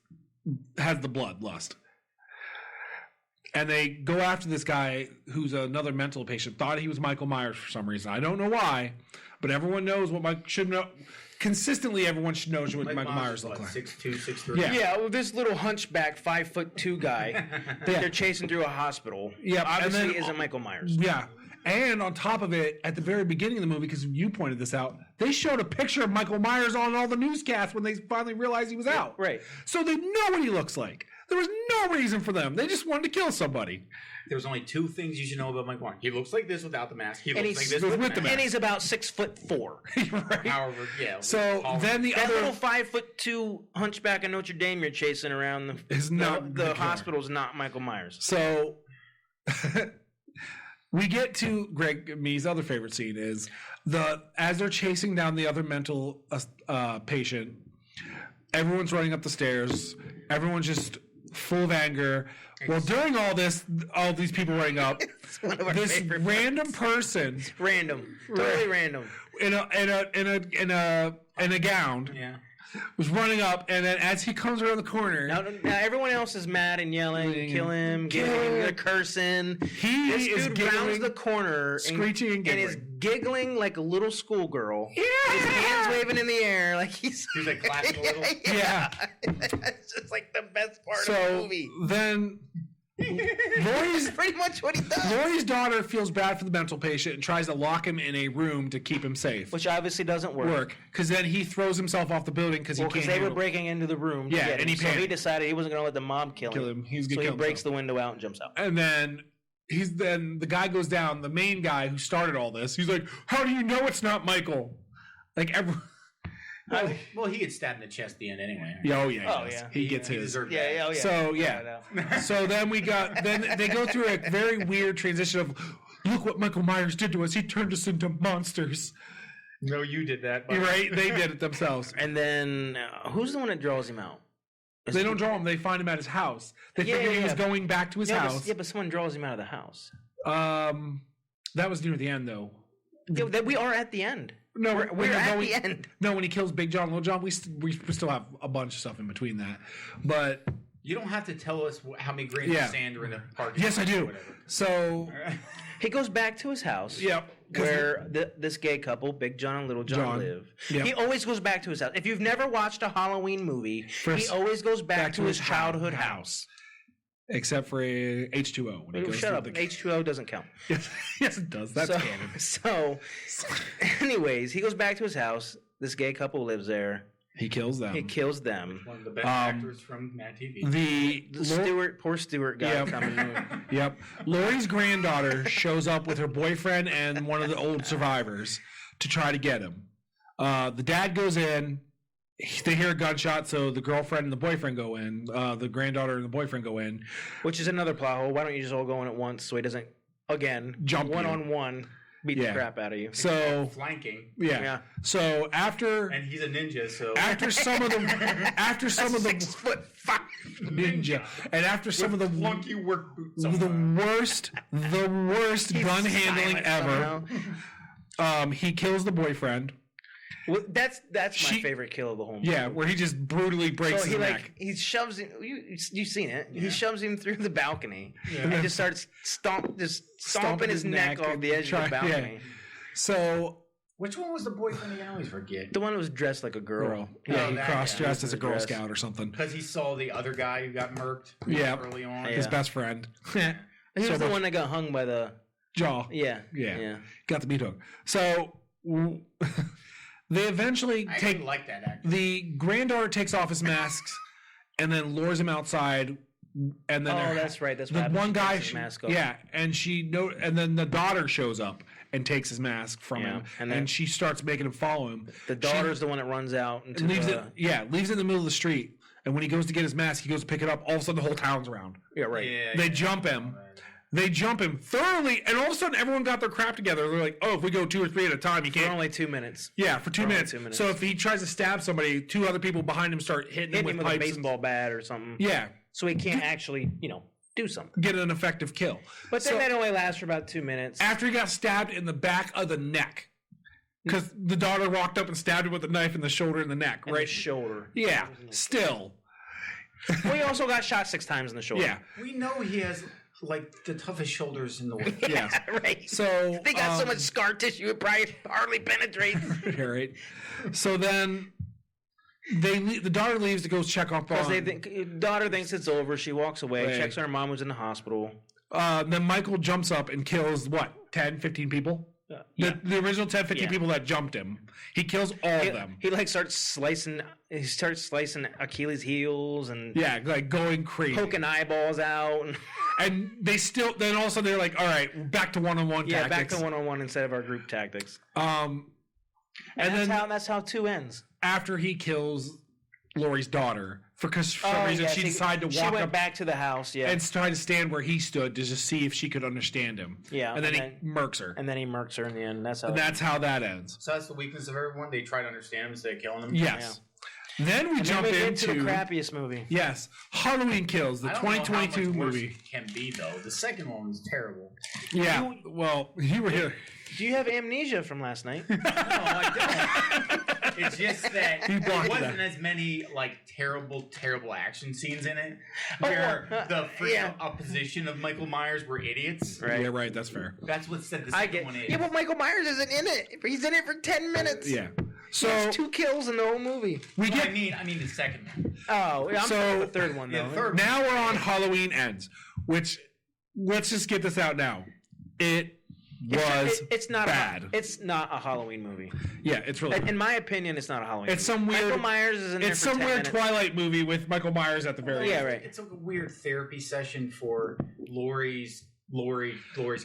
the bloodlust. And they go after this guy who's another mental patient. Thought he was Michael Myers for some reason. I don't know why, but everyone knows what Mike should know. Consistently, everyone should know what Michael Myers looks like.
6'2", 6'3".
Yeah.
Yeah, well, this little hunchback 5'2" guy that they're chasing through a hospital.
Yep, and
obviously
then-
isn't Michael Myers.
Yeah. And on top of it, at the very beginning of the movie, because you pointed this out, they showed a picture of Michael Myers on all the newscasts when they finally realized he was out.
Right.
So they know what he looks like. There was no reason for them. They just wanted to kill somebody.
There's only 2 things you should know about Mike Myers. He looks like this without the mask. He
And
looks like
he's
this with
with
the
the
mask.
And he's about 6'4".
Right?
However, yeah.
So
taller.
then the
That
other
little 5'2" hunchback of Notre Dame you're chasing around
is not
the
killer.
hospital is not Michael Myers.
So we get to Greg and me's other favorite scene is as they're chasing down the other mental patient, everyone's running up the stairs. Everyone's just full of anger. Well, during all this, all these people running up,
One of our
this
favorite
random person
random, totally random.
in a gown
Yeah.
was running up, and then as he comes around the corner,
Now everyone else is mad and yelling, kill him,
Kill
they're
him.
cursing.
he
This
is
dude rounds
giggling,
the corner,
screeching and
and is giggling like a little schoolgirl.
Yeah.
His hands waving in the air like he's
like clapping a little.
Yeah.
It's just like the best part of the
So
movie.
then
That's pretty much what he does.
Lori's daughter feels bad for the mental patient and tries to lock him in a room to keep him safe.
Which obviously doesn't work.
Because then he throws himself off the building because he
Well,
can't
because they were
handle-
breaking into the room. To
Yeah,
get
and
him.
he
So he
panicked.
decided he wasn't going to let the mob kill
kill
him.
him. He's
So
gonna
he
kill
breaks
himself.
the window out and jumps out.
And then the guy goes down, the main guy who started all this. He's like, "How do you know it's not Michael?" Like
Well, he gets stabbed in the chest at the end anyway.
yeah, he
Oh,
does.
yeah.
He gets
He
his.
deserved
Yeah,
that.
yeah, oh, yeah.
So yeah. So then they go through a very weird transition of, look what Michael Myers did to us. He turned us into monsters.
No, you did that.
You're right? They did it themselves.
And then who's the one that draws him out? Is
They
it-
don't draw him. They find him at his house. They
Yeah,
figure he
yeah,
was
yeah.
going back to his
Yeah,
house.
but someone draws him out of the house.
That was near the end, though.
Yeah, we are at the end.
No,
We're
when
at
going-
the end.
No, when he kills Big John, Little John, we still have a bunch of stuff in between that. But
You don't have to tell us how many grains
Yeah.
of sand are in the parking
yes, I
lot or
do.
whatever.
So,
He goes back to his house.
yep. 'Cause
Where this gay couple, Big John and Little John,
John.
live.
Yep.
He always goes back to his house. If you've never watched a Halloween movie, he always goes back to his childhood house.
Except for H2O. When he goes
Shut
to
up.
the-
H2O doesn't count.
yes, it does. That's
so,
canon.
So, anyways, he goes back to his house. This gay couple lives there.
He kills them.
He kills them.
One of the best
Um,
actors from Mad TV.
The
Poor Stewart guy
Yep.
coming.
Yep. Lori's granddaughter shows up with her boyfriend and one of the old survivors to try to get him. The dad goes in. They hear a gunshot, so the girlfriend and the boyfriend go in. The granddaughter and the boyfriend go in.
Which is another plot hole. Why don't you just all go in at once so he doesn't, again,
Jump you.
one-on-one, beat
Yeah.
the crap out of you.
So
Flanking.
yeah.
Yeah.
So after
And he's a ninja, so
some of the
6'5"
ninja and after some of the
flunky work boots.
the worst gun handling
Silent
ever.
somehow.
He kills the boyfriend.
Well, that's my
She-
favorite kill of the whole movie.
Yeah, where he just brutally breaks
So
his
he
neck.
he shoves him. You've seen it. He
Yeah.
shoves him through the balcony
And
and just starts stomping his neck off the edge of the
try- yeah.
balcony.
So
Which one was the boyfriend again? I always forget.
The one that was dressed like a girl.
girl,
Oh,
yeah, he
that
cross
guy.
dressed as a Girl
Dress.
Scout or something.
Because he saw the other guy who got murked
Yeah.
early on.
His
Yeah.
best friend,
He was
So
the
much-
one that got hung by the.
Jaw.
Yeah.
Yeah. Got the meat hook. So they eventually
I
take
actually like that actor.
the granddaughter takes off his masks and then lures him outside. And then
Oh,
they're-
that's right. That's
the
what
one
happens. He
guy,
takes his mask off.
yeah, and and then the daughter shows up and takes his mask from
Yeah,
him,
and
and,
then-
she starts making him follow him.
The daughter's the one that runs out into
Leaves
the.
it, yeah, leaves it in the middle of the street. And when he goes to get his mask, he goes to pick it up. All of a sudden, the whole town's around.
Yeah, right.
Yeah,
They
yeah.
jump him. They jump him thoroughly, and all of a sudden, everyone got their crap together. They're like, "Oh, if we go 2 or 3 at a time, you
For
can't."
only 2 minutes.
Yeah, for 2
only
minutes.
2 minutes.
So if he tries to stab somebody, 2 other people behind him start hitting him
Hit him
with
with a
pipes.
baseball bat or something.
Yeah,
So he can't actually, do something.
get an effective kill.
But then
So-
that only lasts for about 2 minutes.
After he got stabbed in the back of the neck, because the daughter walked up and stabbed him with a knife in the shoulder and the neck,
And
right?
the shoulder.
Yeah, still.
Well, he also got shot 6 times in the shoulder.
Yeah,
We know he has like the toughest shoulders in the world.
yeah.
right.
So
They got so much scar tissue, it probably hardly penetrates.
yeah, right. So then the daughter leaves to go check up
Because
on.
they think daughter thinks it's over. She walks away,
Right.
checks on her mom who's in the hospital.
Then Michael jumps up and kills what, 10, 15 people? The original 10, 15
Yeah.
people that jumped him. He kills all of them.
He starts slicing. He starts slicing Achilles' heels and
Yeah, like going crazy.
poking eyeballs out. And
And they still, then all of a sudden they're like, all right, back to one-on-one
yeah,
tactics.
back to one-on-one instead of our group tactics.
And
And
then
that's how 2 ends.
after he kills Lori's daughter, because for some reason
yeah,
she decided to walk
She went
up
back to the house. Yeah,
and tried to stand where he stood to just see if she could understand him.
Yeah,
And then
and
he murks her.
and then he murks her in the end. That's how.
And that's how that ends.
So that's the weakness of everyone. They try to understand him instead of killing him.
Yes. Then we
and
jump
then we get
into
to the crappiest movie.
yes, Halloween Kills, the
I don't know how
2022
much worse
movie.
it can be though. The second one was terrible.
Yeah. Well, you were here.
Do you have amnesia from last night?
No, I don't. It's just that
He
there
blocked
wasn't
that.
as many like terrible action scenes in it where the freaking opposition of Michael Myers were idiots.
Right.
Yeah, right. That's fair.
That's what said the
I
second
get-
one is.
Yeah, but Michael Myers isn't in it. He's in it for 10 minutes.
Yeah. So
There's 2 kills in the whole movie.
we
Well,
get
I mean the second one.
Oh, yeah, I'm
So-
talking about the third one,
Yeah,
though.
the third
now we're on Halloween Ends, which let's just get this out now. It was
It's not
bad.
It's not a Halloween movie.
yeah, it's really
In my opinion, it's not a Halloween.
It's
movie.
some weird-
Michael Myers is in there
it's
for
some
10
weird
minutes.
Twilight movie with Michael Myers at the very
Yeah,
end.
right.
It's a weird therapy session for Lori's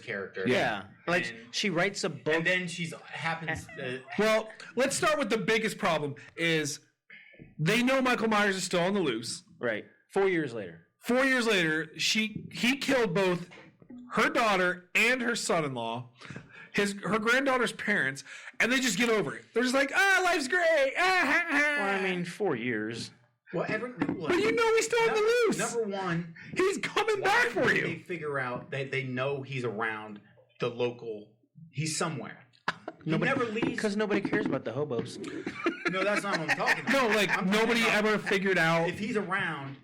character.
Yeah, like
And-
she writes a book.
And then she's happens.
Well, let's start with the biggest problem is they know Michael Myers is still on the loose.
Right. 4 years later.
4 years later, he killed both her daughter and her son-in-law, her granddaughter's parents, and they just get over it. They're just like, life's great.
Well, I mean, 4 years.
well,
but you know he's still on the loose.
Number one,
He's coming
why
back for
would
you.
They figure out that they know he's around the local. He's somewhere. He never leaves.
Because nobody cares about the hobos.
No, that's not what I'm talking about.
No, like
I'm talking
nobody
about
ever figured out.
If he's around,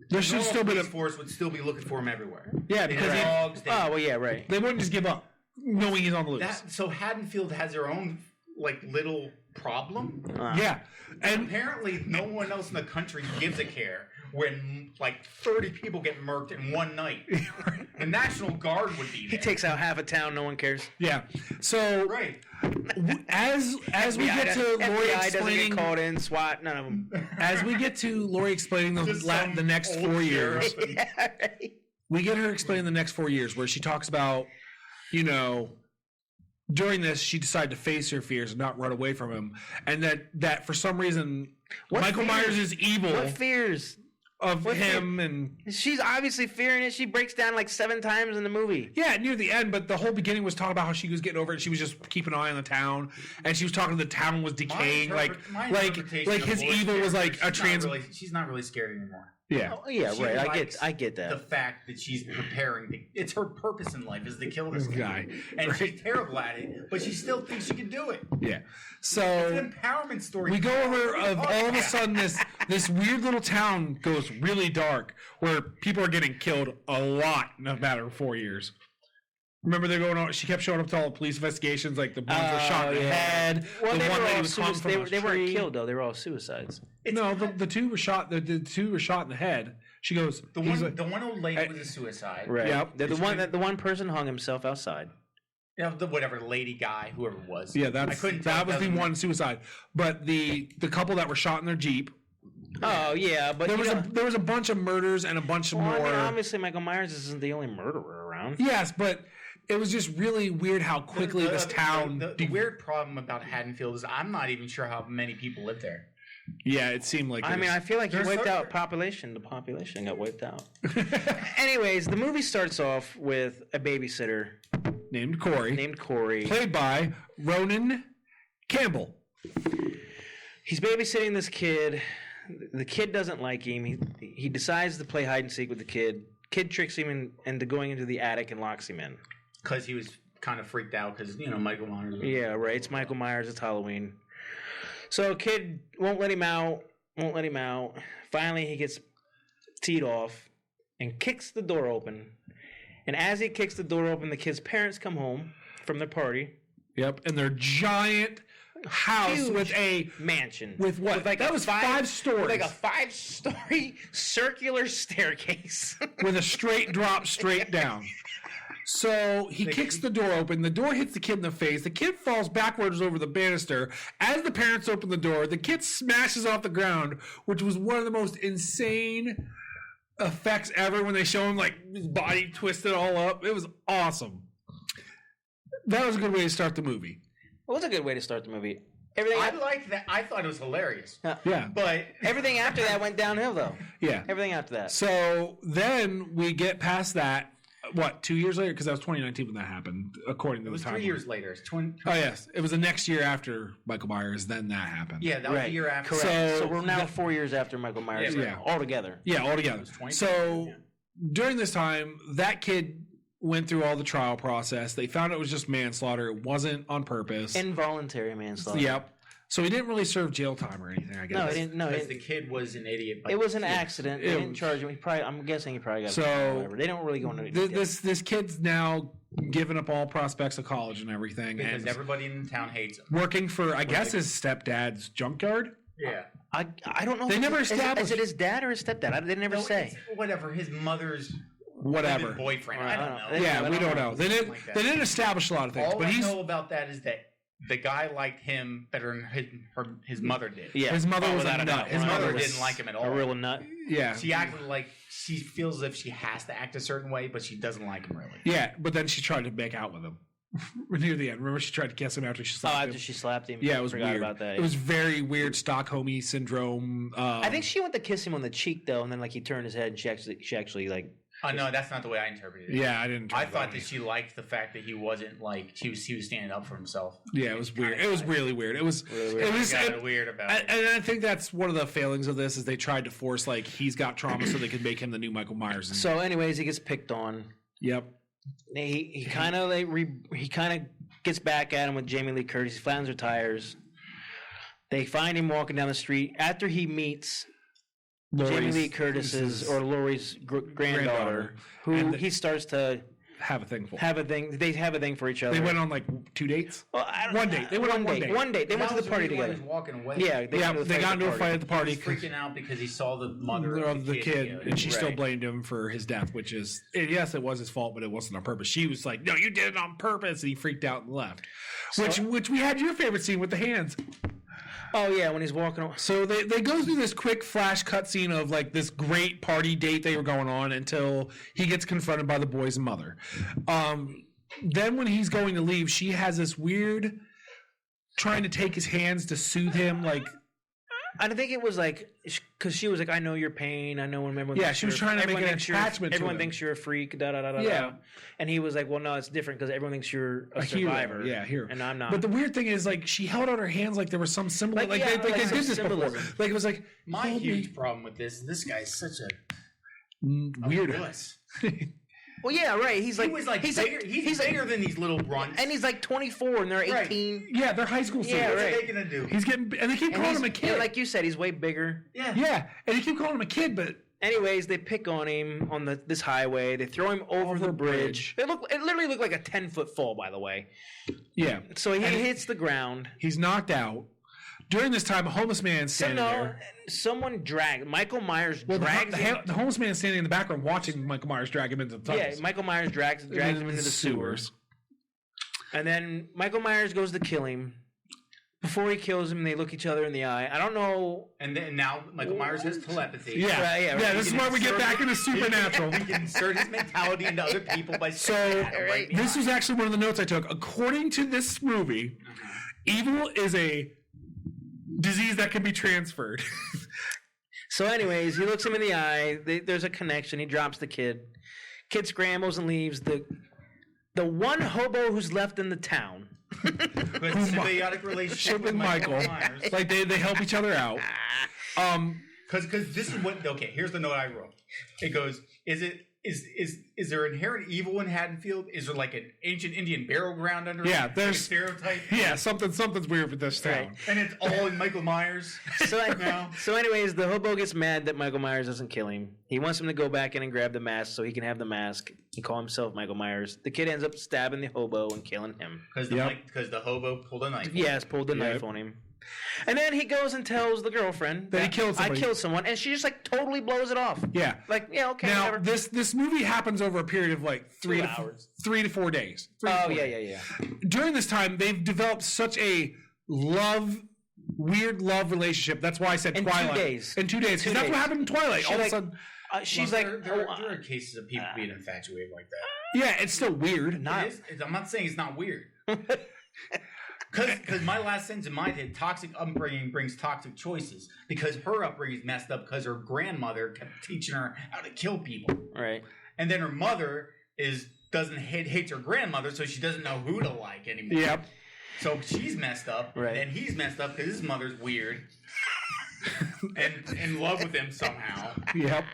There should
normal
still be
police
a.
force would still be looking for him everywhere.
Yeah,
They
because
have
they,
dogs.
Oh, well, yeah, right.
they wouldn't just give up knowing he's on the loose.
So Haddonfield has their own like little problem.
Yeah, and
Apparently, no one else in the country gives a care when like 30 people get murked in one night. The National Guard would be
He
there.
takes out half a town, no one cares.
yeah. So
Right.
as we get to Lori
FBI doesn't
explaining,
get called in, SWAT, none of them.
as we get to Lori explaining
Just some
the next
old
4 years,
sheriff.
Yeah, right.
we get her explaining the next 4 years, where she talks about, during this she decided to face her fears and not run away from him, and that for some reason
What
Michael
fears?
Myers is evil
What fears?
of
what
him, and
She's obviously fearing it. She breaks down like 7 times in the movie.
yeah, near the end. But the whole beginning was talking about how she was getting over it. She was just keeping an eye on the town, and she was talking the town was decaying,
My
like
interpretation of
his
Lori's
evil was like
character,
a trans.
she's not really scared anymore.
Yeah,
Oh, yeah,
She
right.
likes
I get
The
that.
fact that she's preparing, it's her purpose in life is to kill this
guy.
and she's terrible at it, but she still thinks she can do it.
yeah.
It's
So
an empowerment story.
we go over
What are you
of all
talking
of a
about?
sudden this weird little town goes really dark where people are getting killed a lot in a matter of 4 years. Remember they're going on. She kept showing up to all the police investigations, like the ones were shot in the head.
Well,
the
they
one
were
lady
all
was hung from a
they weren't
tree.
killed though. They were all suicides.
No, the two were shot. The two were shot in the head. She goes.
The
he's
one,
like,
the one old lady was a suicide.
Right.
Yep.
The one person hung himself outside.
You know, the whatever lady guy, whoever it was.
yeah,
I
that
couldn't
was
tell,
the
doesn't-
one suicide. But the couple that were shot in their Jeep.
Oh yeah, but
There
you
was
know,
there was a bunch of murders and a bunch of
well,
more.
I mean, obviously Michael Myers isn't the only murderer around.
Yes, but it was just really weird how quickly this town.
The weird problem about Haddonfield is I'm not even sure how many people live there.
Yeah, it seemed like.
I mean, I feel like he
There's
wiped out
certain-
population. The population got wiped out. Anyways, the movie starts off with a babysitter
named Corey,
named Corey.
played by Ronan Campbell.
He's babysitting this kid. The kid doesn't like him. He decides to play hide and seek with the kid. Kid tricks him into going into the attic and locks him in.
Because he was kind of freaked out because, Michael Myers.
Yeah, right. It's Michael Myers. It's Halloween. So kid won't let him out. Finally, he gets teed off and kicks the door open. And as he kicks the door open, the kid's parents come home from their party.
Yep, and their giant house
Huge
with a
mansion.
with what?
With like
that
a
was 5 stories.
With like a 5-story circular staircase.
with a straight drop straight down. So he kicks the door open. The door hits the kid in the face. The kid falls backwards over the banister. As the parents open the door, the kid smashes off the ground, which was one of the most insane effects ever when they show him like his body twisted all up. It was awesome. That was a good way to start the movie.
It was a good way to start the movie. Everything,
I liked that. I thought it was hilarious.
Yeah.
But
everything after that went downhill, though.
Yeah.
Everything after that.
So then we get past that. What, 2 years later? Because that was 2019 when that happened, according to
it was
the timeline.
3 years later. It's 20.
Oh yes, it was the next year after Michael Myers. Then that happened.
Yeah, that was the year after.
Correct.
So-
So, we're now 4 years after Michael Myers.
Yeah.
All together.
Yeah, all together.
was 20.
So
Yeah.
during this time, that kid went through all the trial process. They found it was just manslaughter. It wasn't on purpose.
Involuntary manslaughter.
Yep. So he didn't really serve jail time or anything, I guess.
No, he didn't. No,
Because the kid was an idiot.
it was an accident. They
It
didn't
was-
charge him. I'm guessing he probably got.
So,
or whatever. They don't really go into details.
This kid's now giving up all prospects of college and everything,
Because
and
everybody in the town hates him.
working for, I guess, his stepdad's junkyard.
Yeah.
I don't know.
They
if
never
it's-
established-
Is it his dad or his stepdad? They never
No,
say.
it's whatever. His mother's
Whatever.
his boyfriend.
Right,
I don't know.
Yeah, we don't know. They didn't.
Like that.
They didn't establish a lot of things,
All
but
I
he's
know about that is that the guy liked him better than his mother did.
Yeah,
his mother was a
without a
nut.
doubt.
His
His
mother
mother
was-
didn't like him at all.
a real nut.
yeah,
She acted like she feels as if she has to act a certain way, but she doesn't like him really.
yeah. But then she tried to make out with him near the end. Remember, she tried to kiss him after she
Oh,
slapped
after
him.
she slapped him.
Yeah, it was
Forgot
weird.
about that.
It was very weird Stockholm syndrome.
I think she went to kiss him on the cheek though, and then like he turned his head, and she actually like.
No, that's not the way I interpreted it.
Yeah, I didn't.
I thought that she liked the fact that he wasn't like he was standing up for himself.
Yeah, it was weird. It was really weird. It was.
Really weird.
It was.
Got
it-
weird about
I-
it.
and I think that's one of the failings of this is they tried to force like he's got trauma so they could make him the new Michael Myers. And,
So, anyways, he gets picked on.
yep.
He kind of he kind of gets back at him with Jamie Lee Curtis. He flattens her tires. They find him walking down the street after he meets Jamie Lee Curtis's or Laurie's granddaughter, who
And
he starts to
have a thing for.
have a thing. They have a thing for each other.
They went on like 2 dates.
well, I don't-
one date. They went on one date.
One date. They went to
That
the
was
party
reason why
together.
He was walking away.
Yeah,
They got into a fight at the
He
party
was freaking out because he saw the mother
of the kid,
together.
and she still
Right.
blamed him for his death, which is yes, it was his fault, but it wasn't on purpose. She was like, "No, you did it on purpose," and he freaked out and left. Which we had your favorite scene with the hands.
Oh yeah, when he's walking.
So they go through this quick flash cutscene of like this great party date they were going on until he gets confronted by the boy's mother. Then when he's going to leave, she has this weird trying to take his hands to soothe him, like
I think it was like because she was like, "I know your pain. I know." Remember?
Yeah, she was trying to make an
thinks you're-
attachment to
Everyone
him.
thinks you're a freak. Da da da da.
Yeah.
Da. And he was like, "Well, no, it's different because everyone thinks you're a
hero.
survivor.
Yeah, hero.
And I'm not."
But the weird thing is, like, she held out her hands like there was some symbol.
Like,
Like,
yeah,
they
like
did
some
this before.
symbolism.
Like, it was like,
My
hold
huge
me.
problem with this guy's such a
Weird.
wuss.
well, yeah, right. He's like,
He was like
he's
bigger,
like,
he's bigger than these little runts.
and he's like 24, and they're
Right.
18.
Yeah, they're high school
Yeah,
students.
What
right.
are they gonna do?
He's getting, and they keep
And
calling
he's,
him a kid.
yeah, like you said, he's way bigger.
Yeah.
yeah, and they keep calling him a kid, but
Anyways, they pick on him on this highway. They throw him over the bridge. It literally looked like a 10-foot fall, by the way.
yeah,
So he
And-
hits the ground.
he's knocked out. During this time, a homeless man
So
standing
no,
there.
someone dragged Michael Myers
Well,
drags him.
the homeless man standing in the background watching Michael Myers drag him into the
Yeah,
tunnels.
Michael Myers drags him into the sewers. And then Michael Myers goes to kill him. Before he kills him, they look each other in the eye. I don't know.
And then now Michael Myers has telepathy.
Yeah,
Right, yeah, right.
This is where we get back into supernatural.
He can insert his mentality into other people by
So
saying that right
this
behind.
was actually one of the notes I took. According to this movie, evil is a disease that can be transferred.
So, anyways, he looks him in the eye. There's a connection. He drops the kid. Kid scrambles and leaves. The one hobo who's left in the town.
But symbiotic relationship with Michael Myers.
Like they help each other out.
Because this is what here's the note I wrote. It goes, is there inherent evil in Haddonfield? Is there like an ancient Indian burial ground under
Yeah,
it? Like a
there's-
stereotype.
Yeah, something's weird with this town.
Right.
And it's all in Michael Myers.
So,
No.
so, anyways, the hobo gets mad that Michael Myers doesn't kill him. He wants him to go back in and grab the mask so he can have the mask and call himself Michael Myers. The kid ends up stabbing the hobo and killing him.
Because the hobo pulled a knife.
Yes, pulled the knife on him. And then he goes and tells the girlfriend
That he killed somebody.
I killed someone, and she just like totally blows it off.
Yeah.
Like, yeah, okay,
Now
whatever.
this movie happens over a period of like 3 to 4 days. 3 to
Oh
4
yeah,
days.
yeah.
During this time, they've developed such a weird love relationship. That's why I said
In 2
Twilight.
days.
In 2 days. Because that's what happened in Twilight.
She
All of a
like-
sudden,
She's
Well,
like,
there are cases of people being infatuated like that.
yeah, it's still weird.
I'm not saying it's not weird. Because my last sentence in my head, toxic upbringing brings toxic choices. Because her upbringing is messed up because her grandmother kept teaching her how to kill people.
right.
And then her mother hates her grandmother, so she doesn't know who to like anymore.
Yep.
So she's messed up,
Right.
and he's messed up because his mother's weird and in love with him somehow,
Yep.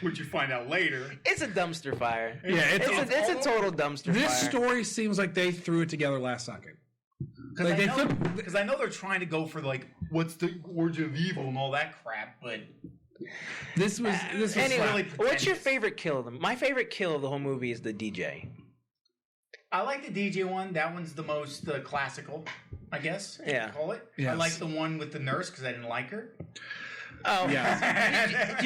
which you find out later.
It's a dumpster fire.
Yeah,
It's a total dumpster
This
fire.
story seems like they threw it together last second. Like, they flip-
Because I know they're trying to go for like what's the origin of evil and all that crap, but
This was
Anyway,
really
what's your
pretentious.
favorite kill of them? My favorite kill of the whole movie is the DJ.
I like the DJ one. That one's the most classical, I guess. you
Yeah.
could call it. I
Yes.
like the one with the nurse because I didn't like her.
Oh,
Yeah.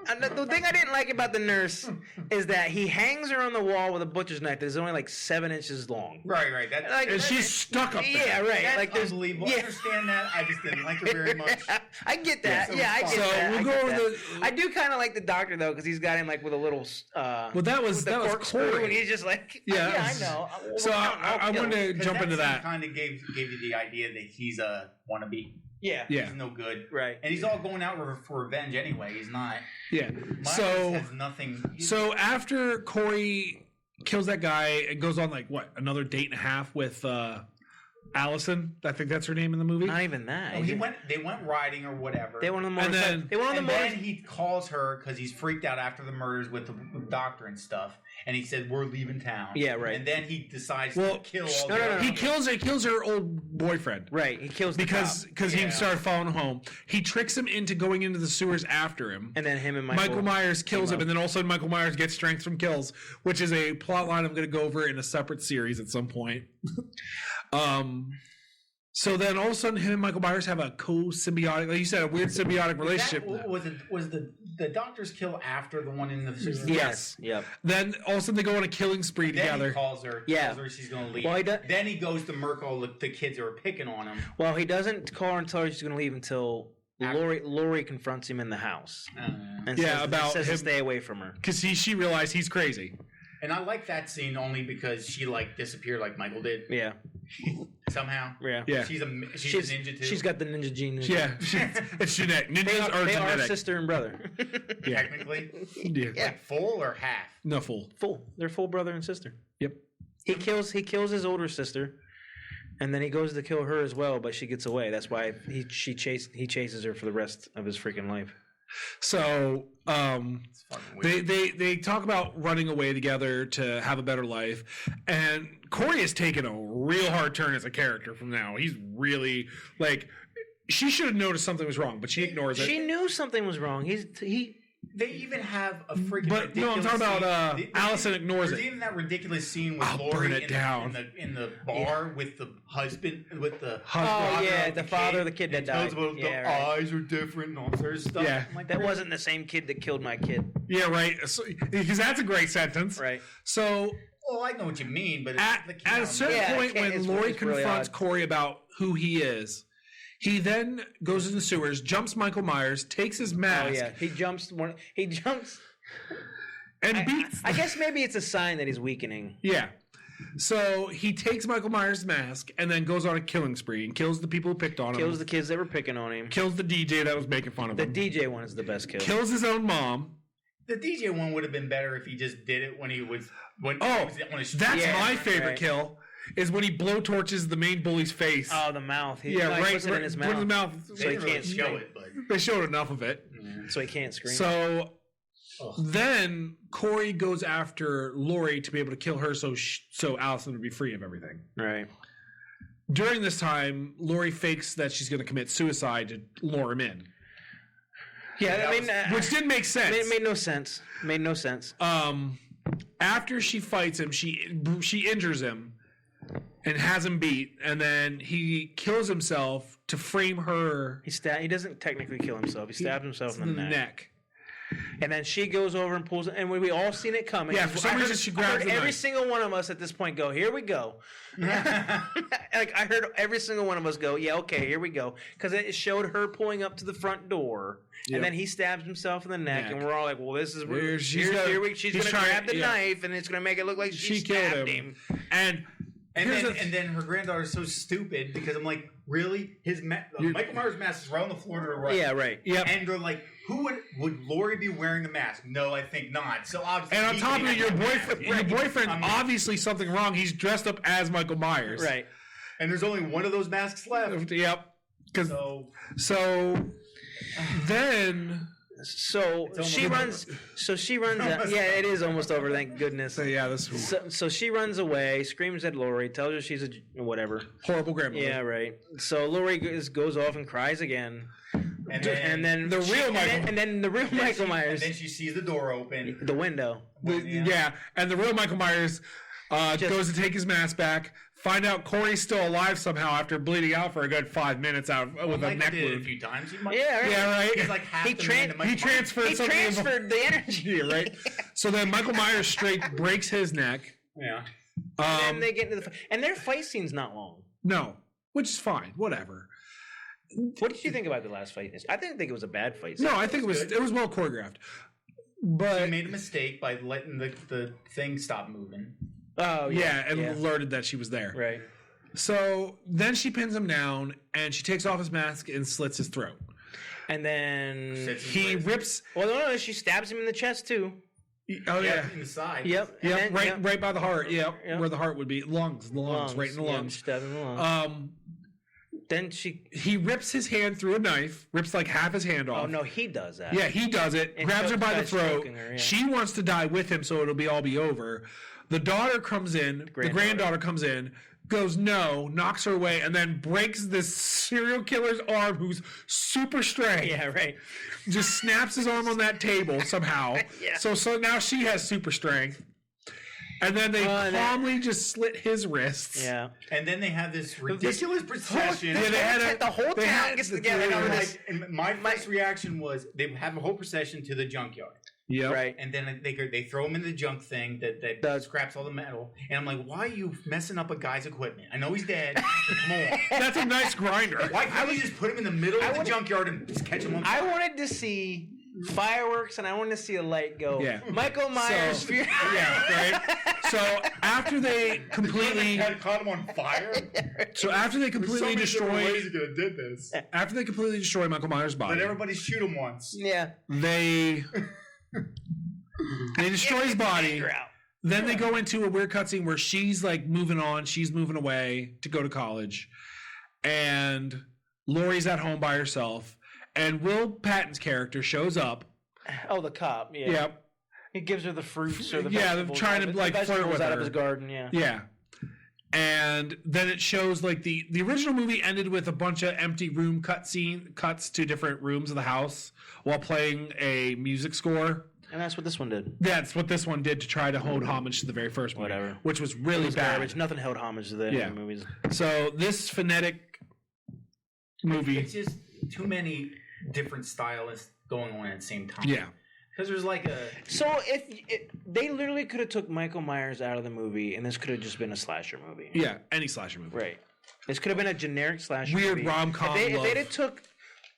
The thing I didn't like about the nurse is that he hangs her on the wall with a butcher's knife that is only like 7 inches long.
Right. That's,
Like,
and she's stuck up there.
Yeah, right.
that's
Like there's
unbelievable. I
Yeah.
understand that. I just didn't like her very much.
I get that.
so
Yeah, I get
So
that.
we'll
I
go
get
over
that.
the.
I do kind of like the doctor though because he's got him like with a little.
Well, that was
with the
that was
corkscrew,
Corey.
and he's just like,
Yeah.
yeah, I know.
So I wanted to jump into that.
Kind of gave you the idea that he's a wannabe.
Yeah.
Yeah,
He's no good.
Right.
And he's all going out for revenge anyway. He's not.
yeah.
Miles
So
has nothing.
so after Corey kills that guy, it goes on like what, another date and a half with Allison. I think that's her name in the movie.
Not even that.
They went riding or whatever.
They went on the
And
motorcycle.
then-
They went on the
and then
motorcycle.
he calls her because he's freaked out after the murders with the doctor and stuff. And he said, "We're leaving town."
Yeah, right.
And then he decides
Well,
to kill all
no,
the
no,
other
no.
He kills her old boyfriend.
Right. He kills the
Because
cop.
he
Yeah.
started following home. He tricks him into going into the sewers after him.
And then him and
Michael Myers kills him,
up.
and then all of a sudden Michael Myers gets strength from kills, which is a plot line I'm going to go over in a separate series at some point. So then all of a sudden him and Michael Myers have a co-symbiotic, like you said, a weird symbiotic relationship.
Was the doctor's kill after the one in the sewer?
Yes. Yep.
Then all of a sudden they go on a killing spree
Then
together.
he calls her.
Yeah.
Tells her she's going to leave.
Well, he does-
Then he goes to murk all the kids that were picking on him.
Well, he doesn't call her and tell her she's going to leave until Lori confronts him in the house and
Yeah,
says,
about
says to
him-
stay away from her.
Because she realized he's crazy.
And I like that scene only because she like disappeared like Michael did
Yeah.
somehow.
Yeah.
Yeah.
She's a ninja too.
She's got the ninja gene.
Yeah, it's genetic. Ninjas are
They are
genetic.
sister and brother.
Yeah.
technically
Yeah.
like full or half.
No fool.
Full. They're full brother and sister.
Yep.
He kills his older sister, and then he goes to kill her as well, but she gets away. That's why he chases her for the rest of his freaking life.
So
It's fucking weird.
they talk about running away together to have a better life, and Corey has taken a real hard turn as a character from now. He's really like, she should have noticed something was wrong, but she ignores it.
She knew something was wrong.
They even have a freaking.
But no, I'm talking about Allison ignores
There's
it.
even that ridiculous scene with
I'll
Lori
burn it down.
in the bar with the husband with the
Oh
father
yeah,
of
the father of the kid that
and tells
died.
about
Yeah,
the
right.
eyes are different and all sort of stuff.
Yeah.
I'm like,
That wasn't the same kid that killed my kid.
Yeah, right. Because that's a great sentence.
Right.
So
Well, I know what you mean, but
at a certain
Yeah,
point, when
it's
Lori
really
confronts
odd.
Corey about who he is, he then goes in the sewers, jumps Michael Myers, takes his
Oh
mask,
yeah, he jumps.
and beats.
I guess maybe it's a sign that he's weakening.
Yeah. So he takes Michael Myers' mask and then goes on a killing spree and kills the people who picked on him.
Kills the kids that were picking on him.
Kills the DJ that was making fun of
The
him.
DJ one is the best kill.
Kills his own mom.
the DJ one would have been better if he just did it when he was when
Oh,
he was on his
that's
Yeah,
my favorite
right.
kill. Is when he blowtorches the main bully's face.
Oh, the mouth. He,
yeah,
no, he
right.
puts it in his
put it in
mouth,
the mouth.
so he
They didn't
can't
really show
scream.
it, but
They showed enough of it.
So he can't scream.
So
Ugh.
then Corey goes after Lori to be able to kill her, so Allison would be free of everything.
right.
During this time, Lori fakes that she's going to commit suicide to lure him in,
Yeah, I mean,
which didn't make sense.
it made no sense. Made no sense.
After she fights him, she injures him and has him beat, and then he kills himself to frame her
He doesn't technically kill himself. He stabs himself in the neck.
neck.
And then she goes over and pulls it, and we all seen it coming.
Yeah, for some reason she grabs
I heard
the
every
knife.
single one of us at this point go, here we go. Like I heard every single one of us go, yeah, okay, here we go. Because it showed her pulling up to the front door,
Yep.
and then he stabs himself in the neck, and we're all like, well, this is
Here,
she's
he's
going to
trying-
grab the
yeah.
knife, and it's going to make it look like she
killed
stabbed
him.
him.
And
And then her granddaughter's so stupid because I'm like, really? Michael Myers' mask is right on the floor to the right.
Yeah, right.
Yep.
And they're like, would Lori be wearing the mask? No, I think not. So obviously,
And on
he
top of
can
it, your
have the
boyfriend,
mask.
your
Right.
boyfriend,
I'm-
obviously something wrong. He's dressed up as Michael Myers.
Right.
And there's only one of those masks left.
Yep. Because
So
so then
So
almost
she
over.
runs. So she runs. Yeah, it is almost over. Thank goodness.
So yeah, this
So she runs away, screams at Lori, tells her she's a whatever.
horrible grandmother.
Yeah, right. So Lori goes off and cries again, and then
the real Michael-
and then the real Michael Myers,
And then she sees the door open.
the window.
Yeah, and the real Michael Myers goes to take his mask back. Find out Corey's still alive somehow after bleeding out for a good 5 minutes out with a
Like
neck
they did it a
wound.
few times. He might,
Yeah, right.
Yeah, right.
He's like half
He
the man to Michael
He transferred
He
something.
transferred the energy.
Yeah, right. So then Michael Myers straight breaks his neck.
Yeah.
And they get into the and their fight scene's not long.
No, which is fine. Whatever.
What did you think about the last fight? I didn't think it was a bad fight.
No, I think it was well choreographed. But
He made a mistake by letting the thing stop moving.
Oh
yeah, and
yeah.
alerted that she was there.
Right.
So then she pins him down and she takes off his mask and slits his throat.
And then
Sits his
He
wrist.
rips.
well, no, she stabs him in the chest too.
Oh yeah.
in the side.
Yep. and
Yep,
then-
right,
yep.
right by the heart. Yep,
Yep.
where the heart would be. The lungs, right in the
Yeah,
lungs.
stab him in the lungs.
Um,
Then she.
he rips his hand through a knife, rips like half his hand off.
Oh no, he does that.
Yeah, he does it.
And
Grabs her by the
starts
throat.
choking her, yeah.
She wants to die with him, so it'll all be over. The daughter comes in. The granddaughter comes in. Goes no, knocks her away, and then breaks this serial killer's arm, who's super strength.
Yeah. Right.
Just snaps his arm on that table somehow.
Yeah.
So now she has super strength. And then they
and
calmly just slit his wrists.
Yeah.
And then they have this ridiculous procession.
Yeah, they had
the whole
they
town
had-
gets
the
together.
three
And
of
I'm
us.
like, and my first reaction was they have a whole procession to the junkyard,
Yep.
Right.
and then they throw him in the junk thing that
The-
scraps all the metal. And I'm like, why are you messing up a guy's equipment? I know he's dead. But come on.
That's a nice grinder.
Why can't you just put him in the middle of the
would-
junkyard and just catch him on
I
fire?
wanted to see fireworks and I wanted to see a light go.
Yeah.
Michael Myers.
So- yeah, right. So after they completely,
caught him on fire.
destroy,
could have did this.
after they completely destroy Michael Myers' body,
Let everybody shoot him once.
Yeah.
they destroy his body.
Anger out.
Then they go into a weird cutscene where she's like moving on, she's moving away to go to college, and Laurie's at home by herself, and Will Patton's character shows up.
Oh, the cop. Yeah.
Yep.
He gives her the fruits or the
Yeah, they're
vegetables
trying to,
out of-
like,
the
flirt
vegetables
with
out
her.
of his garden. Yeah.
Yeah. And then it shows like the original movie ended with a bunch of empty room cuts to different rooms of the house while playing a music score.
And that's what this one did.
That's what this one did to try to hold homage to the very first movie,
Whatever.
which was really bad.
Garbage. Nothing held homage to the
Yeah.
movies.
So this phonetic movie,
It's just too many different stylists going on at the same time.
yeah,
Because there's like a.
So they literally could have took Michael Myers out of the movie, and this could have just been a slasher movie.
yeah, any slasher movie.
Right. This could have been a generic slasher
Weird
movie.
rom-com
If
love.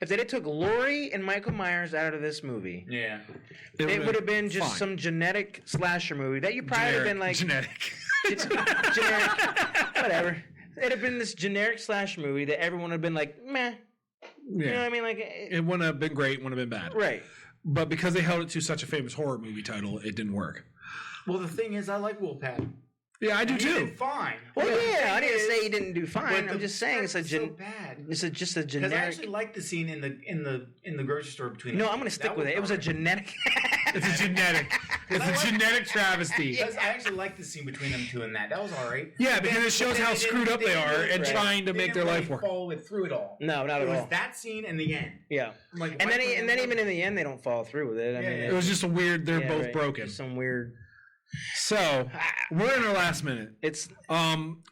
they took Laurie and Michael Myers out of this movie,
Yeah.
it would have been just
fine.
some genetic slasher movie that you probably have been like
genetic.
generic, whatever. It'd have been this generic slasher movie that everyone would have been like, meh. You know what
Yeah,
I mean? Like,
it wouldn't have been great. Wouldn't have been bad.
right.
But because they held it to such a famous horror movie title, it didn't work.
Well, the thing is, I like Will Patton.
Yeah, I do
He
too.
did fine.
Well,
But the
yeah, I
thing
didn't
is-
say he didn't do fine.
but
I'm
the
just saying it's a
script is so bad.
just a
Because I
generic.
actually like the scene in the grocery store between.
No,
the
I'm going to
kids.
stick
That
with it. It was a
alright.
genetic.
It's a genetic. It's a genetic travesty.
Because I actually like the scene between them two and that. That was all right.
Yeah,
But
because
then-
it shows
but then
how
they didn't-
screwed up they
didn't
are
really-
and
Right.
trying to
they
make
didn't
their
really
life work.
follow it through it all.
No, not
It
at
was
all.
that scene and the end.
Yeah.
I'm like,
And
why
then,
couldn't
and then
they-
even in the end, they don't follow through with it. I
Yeah,
mean,
yeah.
It was just a weird. They're
yeah,
both
right.
broken.
Just some weird.
So we're in our last minute.
It's
I'm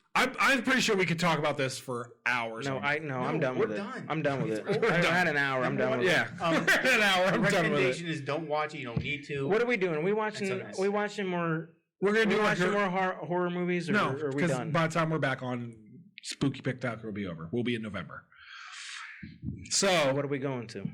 pretty sure we could talk about this for hours.
no,
on-
I'm
No,
done
we're
with it.
done.
I'm done with it.
We're
I
done.
had an hour. I'm done with
Yeah,
it.
an hour.
The
I'm done with it.
recommendation is don't watch it. You don't need to.
What are we doing? Are we watching?
That's so nice.
We watching more?
We're gonna
We
do
watching
our
more horror movies, or
no,
are we
because
done?
by the time we're back on, Spooky Picktalk will be over. We'll be in November. So
What are we going to?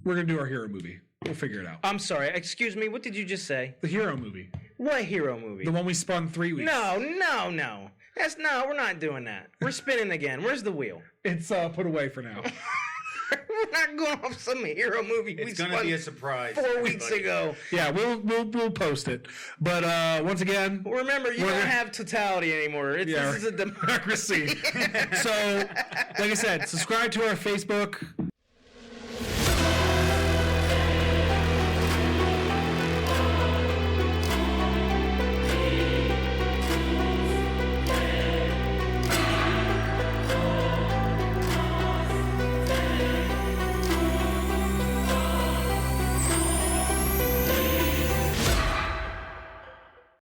we're gonna do our hero movie. We'll figure it out.
I'm sorry. Excuse me. What did you just say?
The hero movie,
What hero movie?
the one we spun 3 weeks.
No. That's no. We're not doing that. We're spinning again. Where's the wheel?
It's put away for now.
We're not going off some hero movie we
It's gonna
spun
be a surprise.
4 weeks
everybody.
ago.
Yeah, we'll post it. But once again,
Remember, you
We're
don't
gonna-
have totality anymore.
Yeah,
This is a
democracy. So, like I said, subscribe to our Facebook